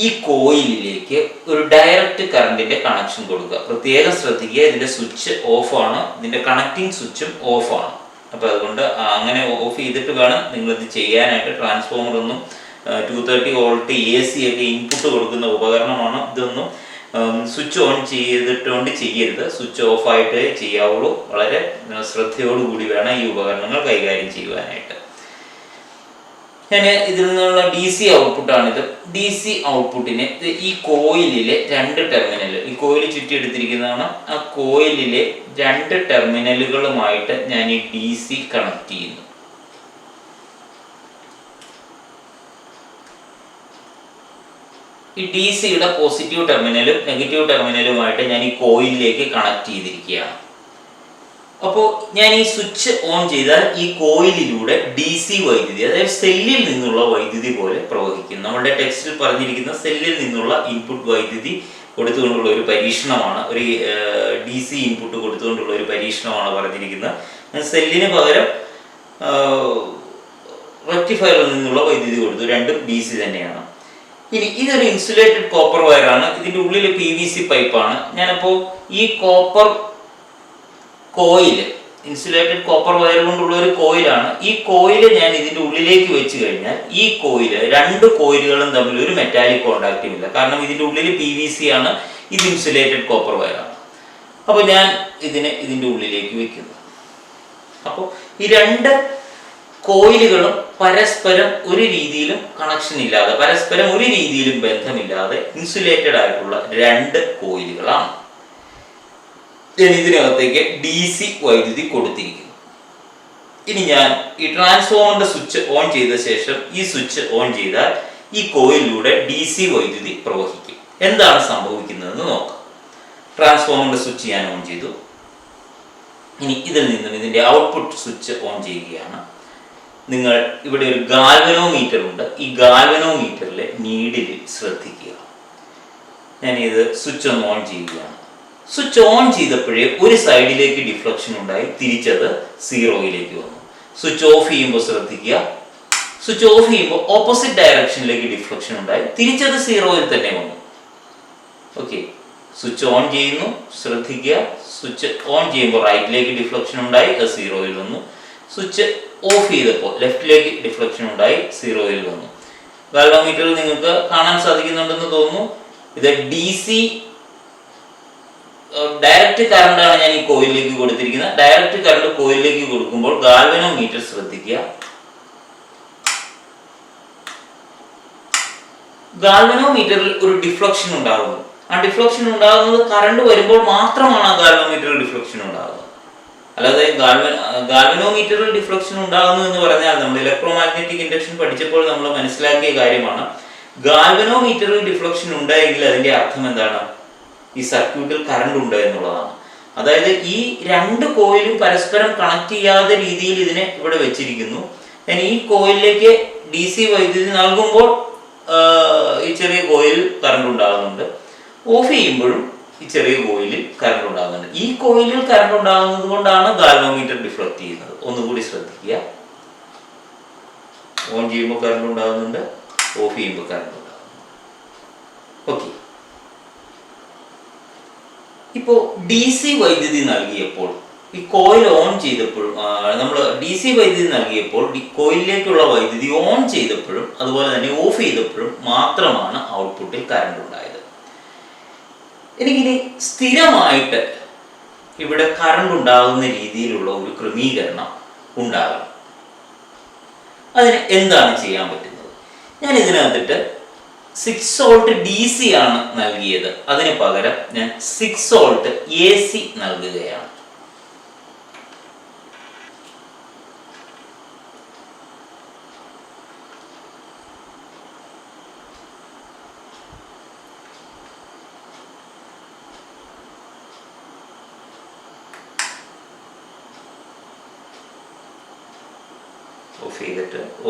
ഈ കോയിലിലേക്ക് ഒരു ഡയറക്റ്റ് കറണ്ടിന്റെ കണക്ഷൻ കൊടുക്കുക. പ്രത്യേകം ശ്രദ്ധിക്കുക, ഇതിന്റെ സ്വിച്ച് ഓഫാണ്, ഇതിന്റെ കണക്റ്റിംഗ് സ്വിച്ചും ഓഫാണ്. അപ്പോൾ അതുകൊണ്ട് അങ്ങനെ ഓഫ് ചെയ്തിട്ട് വേണം നിങ്ങളിത് ചെയ്യാനായിട്ട്. ട്രാൻസ്ഫോമർ ഒന്നും 230 വോൾട്ട് AC ഒക്കെ ഇൻപുട്ട് കൊടുക്കുന്ന ഉപകരണമാണ്. ഇതൊന്നും സ്വിച്ച് ഓൺ ചെയ്തിട്ടുകൊണ്ട് ചെയ്യരുത്, സ്വിച്ച് ഓഫ് ആയിട്ട് ചെയ്യാവുള്ളൂ. വളരെ ശ്രദ്ധയോടുകൂടി വേണം ഈ ഉപകരണങ്ങൾ കൈകാര്യം ചെയ്യുവാനായിട്ട്. ഞാൻ ഇതിൽ നിന്നുള്ള DC ഔട്ട്പുട്ടാണിത്. DC ഔട്ട്പുട്ടിനെ ഈ കോയിലിലെ 2 ടെർമിനൽ, ഈ കോയിൽ ചുറ്റിയെടുത്തിരിക്കുന്നതാണ്. ആ കോയിലിലെ 2 ടെർമിനലുകളുമായിട്ട് ഞാൻ ഈ DC കണക്ട് ചെയ്യുന്നു. ഈ DC-യുടെ പോസിറ്റീവ് ടെർമിനലും നെഗറ്റീവ് ടെർമിനലുമായിട്ട് ഞാൻ ഈ കോയിലിലേക്ക് കണക്ട് ചെയ്തിരിക്കുകയാണ്. അപ്പോൾ ഞാൻ ഈ സ്വിച്ച് ഓൺ ചെയ്താൽ ഈ കോയിലിലൂടെ DC വൈദ്യുതി, അതായത് സെല്ലിൽ നിന്നുള്ള വൈദ്യുതി പോലെ പ്രവഹിക്കും. നമ്മുടെ ടെക്സ്റ്റിൽ പറഞ്ഞിരിക്കുന്ന സെല്ലിൽ നിന്നുള്ള ഇൻപുട്ട് വൈദ്യുതി കൊടുത്തുകൊണ്ടുള്ള ഒരു പരീക്ഷണമാണ്, ഒരു DC ഇൻപുട്ട് കൊടുത്തുകൊണ്ടുള്ള ഒരു പരീക്ഷണമാണ് പറഞ്ഞിരിക്കുന്നത്. സെല്ലിന് പകരം റെക്ടിഫയറിൽ നിന്നുള്ള വൈദ്യുതി കൊടുത്തു. രണ്ടും DC തന്നെയാണ്. ഇനി ഇതൊരു ഇൻസുലേറ്റഡ് കോപ്പർ വയറാണ്. ഇതിൻ്റെ ഉള്ളിൽ PVC പൈപ്പാണ്. ഞാനപ്പോൾ ഈ copper coil, insulated copper wire കൊണ്ടുള്ള ഒരു കോയിലാണ്. ഈ കോയില് ഞാൻ ഇതിൻ്റെ ഉള്ളിലേക്ക് വെച്ച് കഴിഞ്ഞാൽ ഈ കോയില്, 2 കോയിലുകളും തമ്മിൽ ഒരു മെറ്റാലിക് കോണ്ടാക്റ്റും ഇല്ല. കാരണം ഇതിൻ്റെ ഉള്ളിൽ PVC ആണ്, ഇത് ഇൻസുലേറ്റഡ് കോപ്പർ വയറാണ്. അപ്പോൾ ഞാൻ ഇതിൻ്റെ ഉള്ളിലേക്ക് വെക്കുന്നു. അപ്പോൾ ഈ 2 കോയിലുകളും പരസ്പരം ഒരു രീതിയിലും കണക്ഷൻ ഇല്ലാതെ, പരസ്പരം ഒരു രീതിയിലും ബന്ധമില്ലാതെ ഇൻസുലേറ്റഡ് ആയിട്ടുള്ള 2 കോയിലുകളാണ്. ഇതിനകത്തേക്ക് DC വൈദ്യുതി കൊടുത്തിരിക്കുന്നു. ഇനി ഞാൻ ഈ ട്രാൻസ്ഫോമറിന്റെ സ്വിച്ച് ഓൺ ചെയ്ത ശേഷം ഈ സ്വിച്ച് ഓൺ ചെയ്താൽ ഈ കോയിലിലൂടെ DC വൈദ്യുതി പ്രവഹിക്കും. എന്താണ് സംഭവിക്കുന്നതെന്ന് നോക്കാം. ട്രാൻസ്ഫോമറിന്റെ സ്വിച്ച് ഞാൻ ഓൺ ചെയ്തു. ഇനി ഇതിൽ നിന്നും ഇതിന്റെ ഔട്ട്പുട്ട് സ്വിച്ച് ഓൺ ചെയ്യുകയാണ്. നിങ്ങൾ ഇവിടെ ഒരു ഗാൽവനോമീറ്റർ ഉണ്ട്. ഈ ഗാൽവനോമീറ്ററിലെ നീഡിൽ ശ്രദ്ധിക്കുക. ഞാനിത് സ്വിച്ച് ഒന്ന് ഓൺ ചെയ്യുകയാണ്. സ്വിച്ച് ഓൺ ചെയ്തപ്പോഴേ ഒരു സൈഡിലേക്ക് ഡിഫ്ലക്ഷൻ ഉണ്ടായി, തിരിച്ചത് 0-യിലേക്ക് വന്നു. സ്വിച്ച് ഓഫ് ചെയ്യുമ്പോൾ ശ്രദ്ധിക്കുക, സ്വിച്ച് ഓഫ് ചെയ്യുമ്പോൾ ഓപ്പോസിറ്റ് ഡയറക്ഷനിലേക്ക് ഡിഫ്ലക്ഷൻ ഉണ്ടായി, തിരിച്ചത് 0-യിൽ തന്നെ വന്നു. ഓക്കെ, സ്വിച്ച് ഓൺ ചെയ്യുന്നു, ശ്രദ്ധിക്കുക. സ്വിച്ച് ഓൺ ചെയ്യുമ്പോൾ റൈറ്റിലേക്ക് ഡിഫ്ലക്ഷൻ ഉണ്ടായി, അത് 0-യിൽ വന്നു. സ്വിച്ച് ഓഫ് ചെയ്തപ്പോൾ ലെഫ്റ്റിലേക്ക് ഡിഫ്ലക്ഷൻ ഉണ്ടായി, 0-യിൽ വന്നു. ഗാൽവനോമീറ്ററിൽ നിങ്ങൾക്ക് കാണാൻ സാധിക്കുന്നുണ്ടെന്ന് തോന്നുന്നു. ഇത് DC ഡയറക്റ്റ് കറണ്ടാണ് ഞാൻ ഈ കോയിലിലേക്ക് കൊടുത്തിരിക്കുന്നത്. ഡയറക്റ്റ് കറണ്ട് കോയിലിലേക്ക് കൊടുക്കുമ്പോൾ ഗാൽവനോമീറ്റർ ശ്രദ്ധിക്കുക. ഗാൽവനോമീറ്ററിൽ ഒരു ഡിഫ്ലക്ഷൻ ഉണ്ടാകുന്നു. ആ ഡിഫ്ലക്ഷൻ ഉണ്ടാകുന്നത് കറണ്ട് വരുമ്പോൾ മാത്രമാണ് ആ ഗാൽവനോമീറ്ററിൽ ഡിഫ്ലക്ഷൻ ഉണ്ടാകുന്നത്. അല്ലാതെ ഗാൽവനോമീറ്ററിൽ ഡിഫ്ലക്ഷൻ ഉണ്ടാകുന്നു എന്ന് പറഞ്ഞാൽ നമ്മൾ ഇലക്ട്രോമാഗ്നറ്റിക് ഇൻഡക്ഷൻ പഠിച്ചപ്പോൾ നമ്മൾ മനസ്സിലാക്കിയ കാര്യമാണ്. ഗാൽവനോമീറ്ററിൽ ഡിഫ്ലക്ഷൻ ഉണ്ടായെങ്കിൽ അതിന്റെ അർത്ഥം എന്താണ്? ഈ സർക്യൂട്ടിൽ കറണ്ട് ഉണ്ട് എന്നുള്ളതാണ്. അതായത് ഈ 2 കോയിലും പരസ്പരം കണക്ട് ചെയ്യാത്ത രീതിയിൽ ഇതിനെ ഇവിടെ വെച്ചിരിക്കുന്നു. ഞാൻ ഈ കോയിലിലേക്ക് ഡി സി വൈദ്യുതി നൽകുമ്പോൾ ഈ ചെറിയ കോയിൽ കറണ്ട് ഉണ്ടാകുന്നുണ്ട്, ഓഫ് ചെയ്യുമ്പോഴും ഈ ചെറിയ കോയിലിൽ കറണ്ട് ഉണ്ടാകുന്നുണ്ട്. ഈ കോയിലിൽ കറണ്ട് ഉണ്ടാകുന്നത് കൊണ്ടാണ് ഗാൽവനോമീറ്റർ ഡിഫ്ലക്ട് ചെയ്യുന്നത്. ഒന്നുകൂടി ശ്രദ്ധിക്കുക. ഓൺ ചെയ്യുമ്പോൾ കറണ്ട് ഉണ്ടാകുന്നുണ്ട്, ഓഫ് ചെയ്യുമ്പോൾ കറണ്ട് ഉണ്ടാകുന്നുണ്ട്. ഓക്കെ. ഇപ്പോൾ ഡി സി വൈദ്യുതി നൽകിയപ്പോൾ ഈ കോയിൽ ഓൺ ചെയ്തപ്പോഴും നമ്മൾ ഡി സി വൈദ്യുതി നൽകിയപ്പോൾ കോയിലിലേക്കുള്ള വൈദ്യുതി ഓൺ ചെയ്തപ്പോഴും അതുപോലെ തന്നെ ഓഫ് ചെയ്തപ്പോഴും മാത്രമാണ് ഔട്ട്പുട്ടിൽ കറണ്ട് ഉണ്ടായത്. എനിക്കിനി സ്ഥിരമായിട്ട് ഇവിടെ കറണ്ട് ഉണ്ടാകുന്ന രീതിയിലുള്ള ഒരു ക്രമീകരണം ഉണ്ടാകണം. അതിന് എന്താണ് ചെയ്യാൻ പറ്റുന്നത്? ഞാൻ ഇതിനകത്തിട്ട് 6 വോൾട്ട് ഡി സി ആണ് നൽകിയത്. അതിന് പകരം ഞാൻ 6 വോൾട്ട് എ സി നൽകുകയാണ്.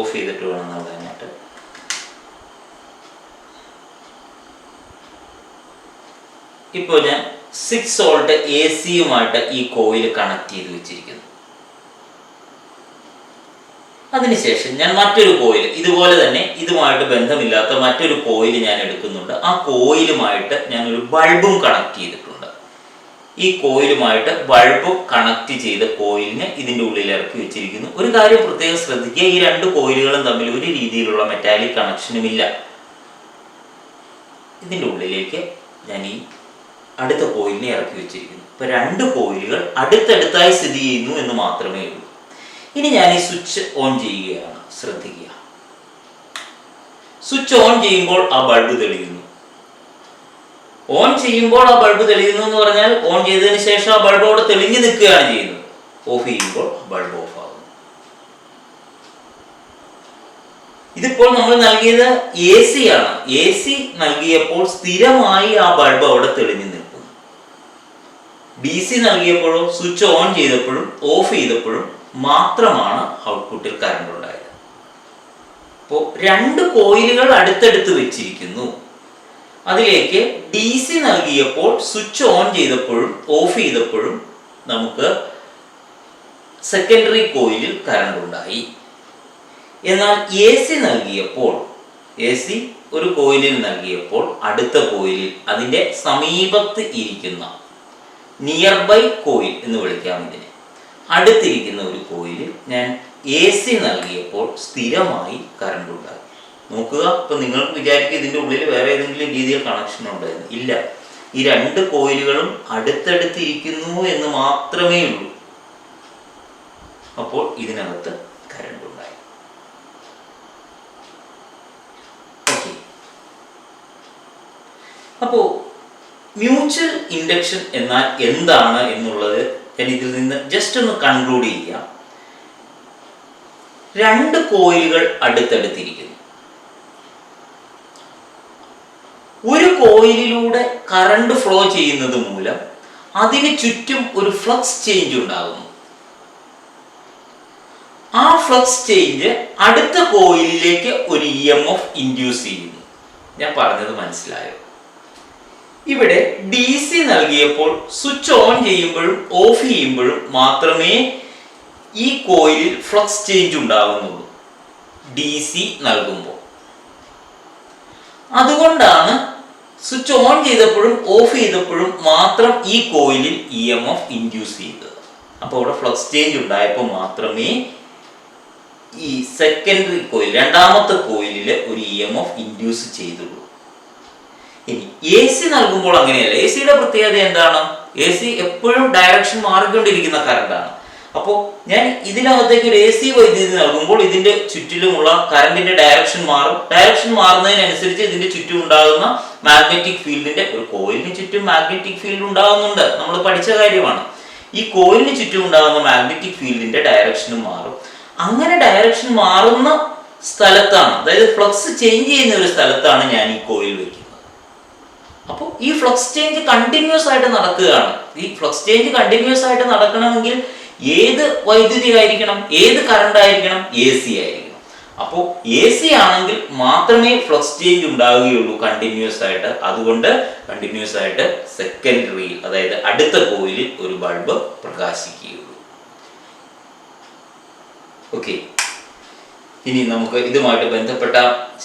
ഓഫ് ചെയ്തിട്ട് വേണം നൽകാനായിട്ട്. ഇപ്പോൾ ഞാൻ 6 വോൾട്ട് എ സിയുമായിട്ട് ഈ കോയിൽ കണക്ട് ചെയ്ത് വെച്ചിരിക്കുന്നു. അതിനുശേഷം ഞാൻ മറ്റൊരു കോയിൽ ഇതുപോലെ തന്നെ ഇതുമായിട്ട് ബന്ധമില്ലാത്ത മറ്റൊരു കോയിൽ ഞാൻ എടുക്കുന്നുണ്ട്. ആ കോയിലുമായിട്ട് ഞാൻ ഒരു ബൾബും കണക്ട് ചെയ്തിട്ടുണ്ട്. ഈ കോയിലുമായിട്ട് ബൾബ് കണക്ട് ചെയ്ത കോയിലിനെ ഇതിൻ്റെ ഉള്ളിൽ ഇറക്കി വെച്ചിരിക്കുന്നു. ഒരു കാര്യം പ്രത്യേകം ശ്രദ്ധിക്കുക, ഈ രണ്ട് കോയിലുകളും തമ്മിൽ ഒരു രീതിയിലുള്ള മെറ്റാലിക് കണക്ഷനുമില്ല. ഇതിൻ്റെ ഉള്ളിലേക്ക് ഞാൻ ഈ അടുത്ത കോയിലിനെ ഇറക്കി വെച്ചിരിക്കുന്നു. ഇപ്പൊ രണ്ട് കോയിലുകൾ അടുത്തടുത്തായി സ്ഥിതി ചെയ്യുന്നു എന്ന് മാത്രമേ ഉള്ളൂ. ഇനി ഞാൻ ഈ സ്വിച്ച് ഓൺ ചെയ്യുകയാണ്. ശ്രദ്ധിക്കുക, സ്വിച്ച് ഓൺ ചെയ്യുമ്പോൾ ആ ബൾബ് തെളിയുന്നു. ഓൺ ചെയ്യുമ്പോൾ ആ ബൾബ് തെളിയുന്നു എന്ന് പറഞ്ഞാൽ ഓൺ ചെയ്തതിന് ശേഷം ആ ബൾബ് അവിടെ തെളിഞ്ഞു നിൽക്കുകയാണ് ചെയ്യുന്നത്. ഓഫ് ചെയ്യുമ്പോൾ ബൾബ് ഓഫ് ആകുന്നു. ഇതിപ്പോൾ നമ്മൾ നൽകിയത് എ സി ആണ്. എ സി നൽകിയപ്പോൾ സ്ഥിരമായി ആ ബൾബ് അവിടെ തെളിഞ്ഞു നിൽക്കുന്നു. ഡി സി നൽകിയപ്പോഴും സ്വിച്ച് ഓൺ ചെയ്തപ്പോഴും ഓഫ് ചെയ്തപ്പോഴും മാത്രമാണ് ഔട്ട്പുട്ടിൽ കറണ്ട് ഉണ്ടായത്. അപ്പോൾ രണ്ട് കോയിലുകൾ അടുത്തടുത്ത് വെച്ചിരിക്കുന്നു. അതിലേക്ക് ഡി സി നൽകിയപ്പോൾ സ്വിച്ച് ഓൺ ചെയ്തപ്പോഴും ഓഫ് ചെയ്തപ്പോഴും നമുക്ക് സെക്കൻഡറി കോയിലിൽ കറണ്ട് ഉണ്ടായി. എന്നാൽ എ സി നൽകിയപ്പോൾ, എ സി ഒരു കോയിലിൽ നൽകിയപ്പോൾ അടുത്ത കോയിലിൽ അതിൻ്റെ സമീപത്ത് ഇരിക്കുന്ന നിയർ ബൈ കോയിൽ എന്ന് വിളിക്കാം ഇതിനെ, അടുത്തിരിക്കുന്ന ഒരു കോയിലിൽ ഞാൻ എ സി നൽകിയപ്പോൾ സ്ഥിരമായി കറണ്ട് ഉണ്ടായി. നോക്കുക, ഇപ്പൊ നിങ്ങൾക്ക് വിചാരിക്കുക ഇതിൻ്റെ ഉള്ളിൽ വേറെ ഏതെങ്കിലും രീതിയിൽ കണക്ഷൻ ഉണ്ടായിരുന്നു. ഇല്ല, ഈ രണ്ട് കോയിലുകളും അടുത്തടുത്തിരിക്കുന്നു എന്ന് മാത്രമേ ഉള്ളൂ. അപ്പോൾ ഇതിനകത്ത് കറണ്ട് ഉണ്ടായി. ഓക്കെ. അപ്പോ മ്യൂച്വൽ ഇൻഡക്ഷൻ എന്നാൽ എന്താണ് എന്നുള്ളത് ഞാൻ ഇതിൽ നിന്ന് ജസ്റ്റ് ഒന്ന് കൺക്ലൂഡ് ചെയ്യാം. രണ്ട് കോയിലുകൾ അടുത്തടുത്തിരിക്കുന്നു. ഒരു കോയിലിലൂടെ കറണ്ട് ഫ്ലോ ചെയ്യുന്നത് മൂലം അതിന് ചുറ്റും ഒരു ഫ്ലക്സ് ചേഞ്ച് ഉണ്ടാകുന്നു. ആ ഫ്ലക്സ് ചേഞ്ച് അടുത്ത കോയിലിലേക്ക് ഒരു EMF ഇൻഡ്യൂസ് ചെയ്യുന്നു. ഞാൻ പറഞ്ഞത് മനസ്സിലായോ? ഇവിടെ ഡി സി നൽകിയപ്പോൾ സ്വിച്ച് ഓൺ ചെയ്യുമ്പോഴും ഓഫ് ചെയ്യുമ്പോഴും മാത്രമേ ഈ കോയിലിൽ ഫ്ലക്സ് ചേഞ്ച് ഉണ്ടാകുന്നുള്ളൂ, ഡി സി നൽകുമ്പോൾ. അതുകൊണ്ടാണ് സ്വിച്ച് ഓൺ ചെയ്തപ്പോഴും ഓഫ് ചെയ്തപ്പോഴും മാത്രം ഈ കോയിലിൽ EMF ഇൻഡ്യൂസ് ചെയ്തത്. അപ്പോൾ ഇവിടെ ഫ്ലക്സ് ചേഞ്ച് ഉണ്ടായപ്പോൾ മാത്രമേ ഈ സെക്കൻഡറി കോയിൽ, രണ്ടാമത്തെ കോയിലിൽ ഒരു EMF ഇൻഡ്യൂസ് ചെയ്തുള്ളൂ. ഇനി എ സി നൽകുമ്പോൾ അങ്ങനെയല്ല. എ സിയുടെ പ്രത്യേകത എന്താണ്? എ സി എപ്പോഴും ഡയറക്ഷൻ മാറിക്കൊണ്ടിരിക്കുന്ന കറണ്ടാണ്. അപ്പോൾ ഞാൻ ഇതിനകത്തേക്ക് ഒരു എ സി വൈദ്യുതി നൽകുമ്പോൾ ഇതിന്റെ ചുറ്റിലുമുള്ള കറണ്ടിന്റെ ഡയറക്ഷൻ മാറും. ഡയറക്ഷൻ മാറുന്നതിനനുസരിച്ച് ഇതിന്റെ ചുറ്റും ഉണ്ടാകുന്ന മാഗ്നറ്റിക് ഫീൽഡിന്റെ, ഒരു കോയിലിന് ചുറ്റും മാഗ്നറ്റിക് ഫീൽഡ് ഉണ്ടാകുന്നുണ്ട്, നമ്മൾ പഠിച്ച കാര്യമാണ്. ഈ കോയിലിന് ചുറ്റും ഉണ്ടാകുന്ന മാഗ്നറ്റിക് ഫീൽഡിന്റെ ഡയറക്ഷനും മാറും. അങ്ങനെ ഡയറക്ഷൻ മാറുന്ന സ്ഥലത്താണ്, അതായത് ഫ്ലക്സ് ചേഞ്ച് ചെയ്യുന്ന ഒരു സ്ഥലത്താണ് ഞാൻ ഈ കോയിൽ വെക്കുന്നത്. അപ്പോൾ ഈ ഫ്ലക്സ് ചേഞ്ച് കണ്ടിന്യൂസ് ആയിട്ട് നടക്കുകയാണ്. ഈ ഫ്ലക്സ് ചേഞ്ച് കണ്ടിന്യൂസ് ആയിട്ട് നടക്കണമെങ്കിൽ ഏത് വൈദ്യുതി ആയിരിക്കണം, ഏത് കറണ്ട് ആയിരിക്കണം? എ സി ആയിരിക്കണം. അപ്പോൾ എ സി ആണെങ്കിൽ മാത്രമേ ഫ്ലക്സ് ചേഞ്ച് ഉണ്ടാവുകയുള്ളൂ കണ്ടിന്യൂസ് ആയിട്ട്. അതുകൊണ്ട് കണ്ടിന്യൂസ് ആയിട്ട് സെക്കൻഡറിയിൽ, അതായത് അടുത്ത കോയിലിൽ ഒരു ബൾബ് പ്രകാശിക്കുകയുള്ളൂ. ഓക്കെ, ഇനി നമുക്ക് ഇതുമായിട്ട് ബന്ധപ്പെട്ട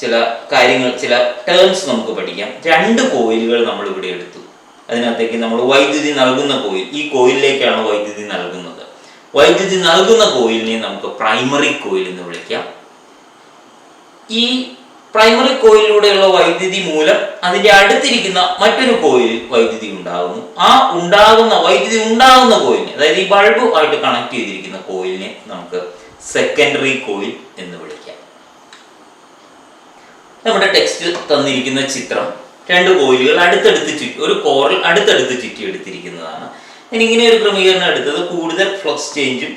ചില കാര്യങ്ങൾ, ചില ടേംസ് നമുക്ക് പഠിക്കാം. 2 കോയിലുകൾ നമ്മൾ ഇവിടെ എടുത്തു. അതിനകത്തേക്ക് നമ്മൾ വൈദ്യുതി നൽകുന്ന കോയിൽ, ഈ കോയിലിലേക്കാണ് വൈദ്യുതി നൽകുന്നത്. വൈദ്യുതി നൽകുന്ന കോയിലിനെ നമുക്ക് പ്രൈമറി കോയിൽ എന്ന് വിളിക്കാം. ഈ പ്രൈമറി കോയിലിലൂടെയുള്ള വൈദ്യുതി മൂലം അതിന്റെ അടുത്തിരിക്കുന്ന മറ്റൊരു കോയിലിൽ വൈദ്യുതി ഉണ്ടാകുന്നു. ആ വൈദ്യുതി ഉണ്ടാകുന്ന കോയിലിനെ, അതായത് ഈ ബൾബ് ആയിട്ട് കണക്ട് ചെയ്തിരിക്കുന്ന കോയിലിനെ നമുക്ക് സെക്കൻഡറി കോയിൽ എന്ന് വിളിക്കാം. നമ്മുടെ ടെക്സ്റ്റിൽ തന്നിരിക്കുന്ന ചിത്രം 2 കോയിലുകൾ അടുത്തടുത്ത് ചുറ്റി, ഒരു കോറിൽ അടുത്തടുത്ത് ചുറ്റി എടുത്തിരിക്കുന്നതാണ്. ഇങ്ങനെ ഒരു ക്രമീകരണം എടുത്തത് കൂടുതൽ ഫ്ലക്സ് ചേഞ്ചും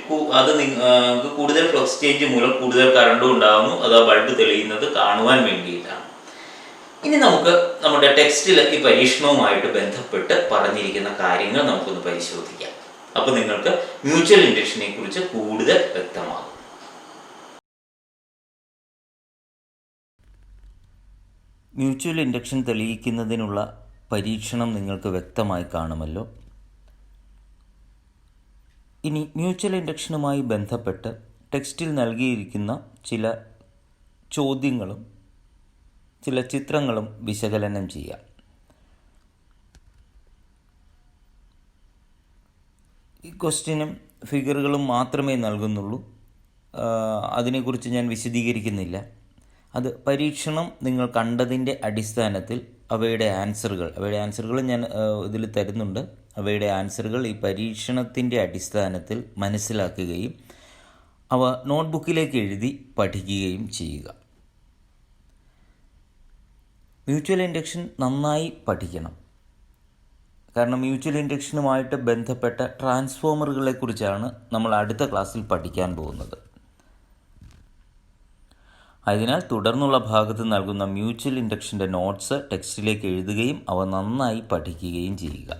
കൂടുതൽ ഫ്ലക്സ് ചേഞ്ച് മൂലം കൂടുതൽ കറണ്ടും ഉണ്ടാകുന്നു, അത് ആ ബൾബ് തെളിയുന്നത് കാണുവാൻ വേണ്ടിയിട്ടാണ്. ഇനി നമുക്ക് നമ്മുടെ ടെക്സ്റ്റിൽ ഈ പരീക്ഷണവുമായിട്ട് ബന്ധപ്പെട്ട് പറഞ്ഞിരിക്കുന്ന കാര്യങ്ങൾ നമുക്കൊന്ന് പരിശോധിക്കാം. അപ്പോൾ നിങ്ങൾക്ക് മ്യൂച്വൽ ഇൻഡക്ഷനെ കുറിച്ച് കൂടുതൽ വ്യക്തമാകും. മ്യൂച്വൽ ഇൻഡക്ഷൻ തെളിയിക്കുന്നതിനുള്ള പരീക്ഷണം നിങ്ങൾക്ക് വ്യക്തമായി കാണുമല്ലോ. ഇനി മ്യൂച്വൽ ഇൻഡക്ഷനുമായി ബന്ധപ്പെട്ട് ടെക്സ്റ്റിൽ നൽകിയിരിക്കുന്ന ചില ചോദ്യങ്ങളും ചില ചിത്രങ്ങളും വിശകലനം ചെയ്യാം. ഈ ക്വസ്റ്റ്യനും ഫിഗറുകളും മാത്രമേ നൽകുന്നുള്ളൂ, അതിനെക്കുറിച്ച് ഞാൻ വിശദീകരിക്കുന്നില്ല. അത് പരീക്ഷണം നിങ്ങൾ കണ്ടതിൻ്റെ അടിസ്ഥാനത്തിൽ അവയുടെ ആൻസറുകൾ ഞാൻ ഇതിൽ തരുന്നുണ്ട്. അവയുടെ ആൻസറുകൾ ഈ പരീക്ഷണത്തിൻ്റെ അടിസ്ഥാനത്തിൽ മനസ്സിലാക്കുകയും അവ നോട്ട്ബുക്കിലേക്ക് എഴുതി പഠിക്കുകയും ചെയ്യുക. മ്യൂച്വൽ ഇൻഡക്ഷൻ നന്നായി പഠിക്കണം. കാരണം മ്യൂച്വൽ ഇൻഡക്ഷനുമായിട്ട് ബന്ധപ്പെട്ട ട്രാൻസ്ഫോമറുകളെക്കുറിച്ചാണ് നമ്മൾ അടുത്ത ക്ലാസ്സിൽ പഠിക്കാൻ പോകുന്നത്. അതിനാൽ തുടർന്നുള്ള ഭാഗത്ത് നൽകുന്ന മ്യൂച്വൽ ഇൻഡക്ഷൻ്റെ നോട്ട്സ് ടെക്സ്റ്റിലേക്ക് എഴുതുകയും അവ നന്നായി പഠിക്കുകയും ചെയ്യുക.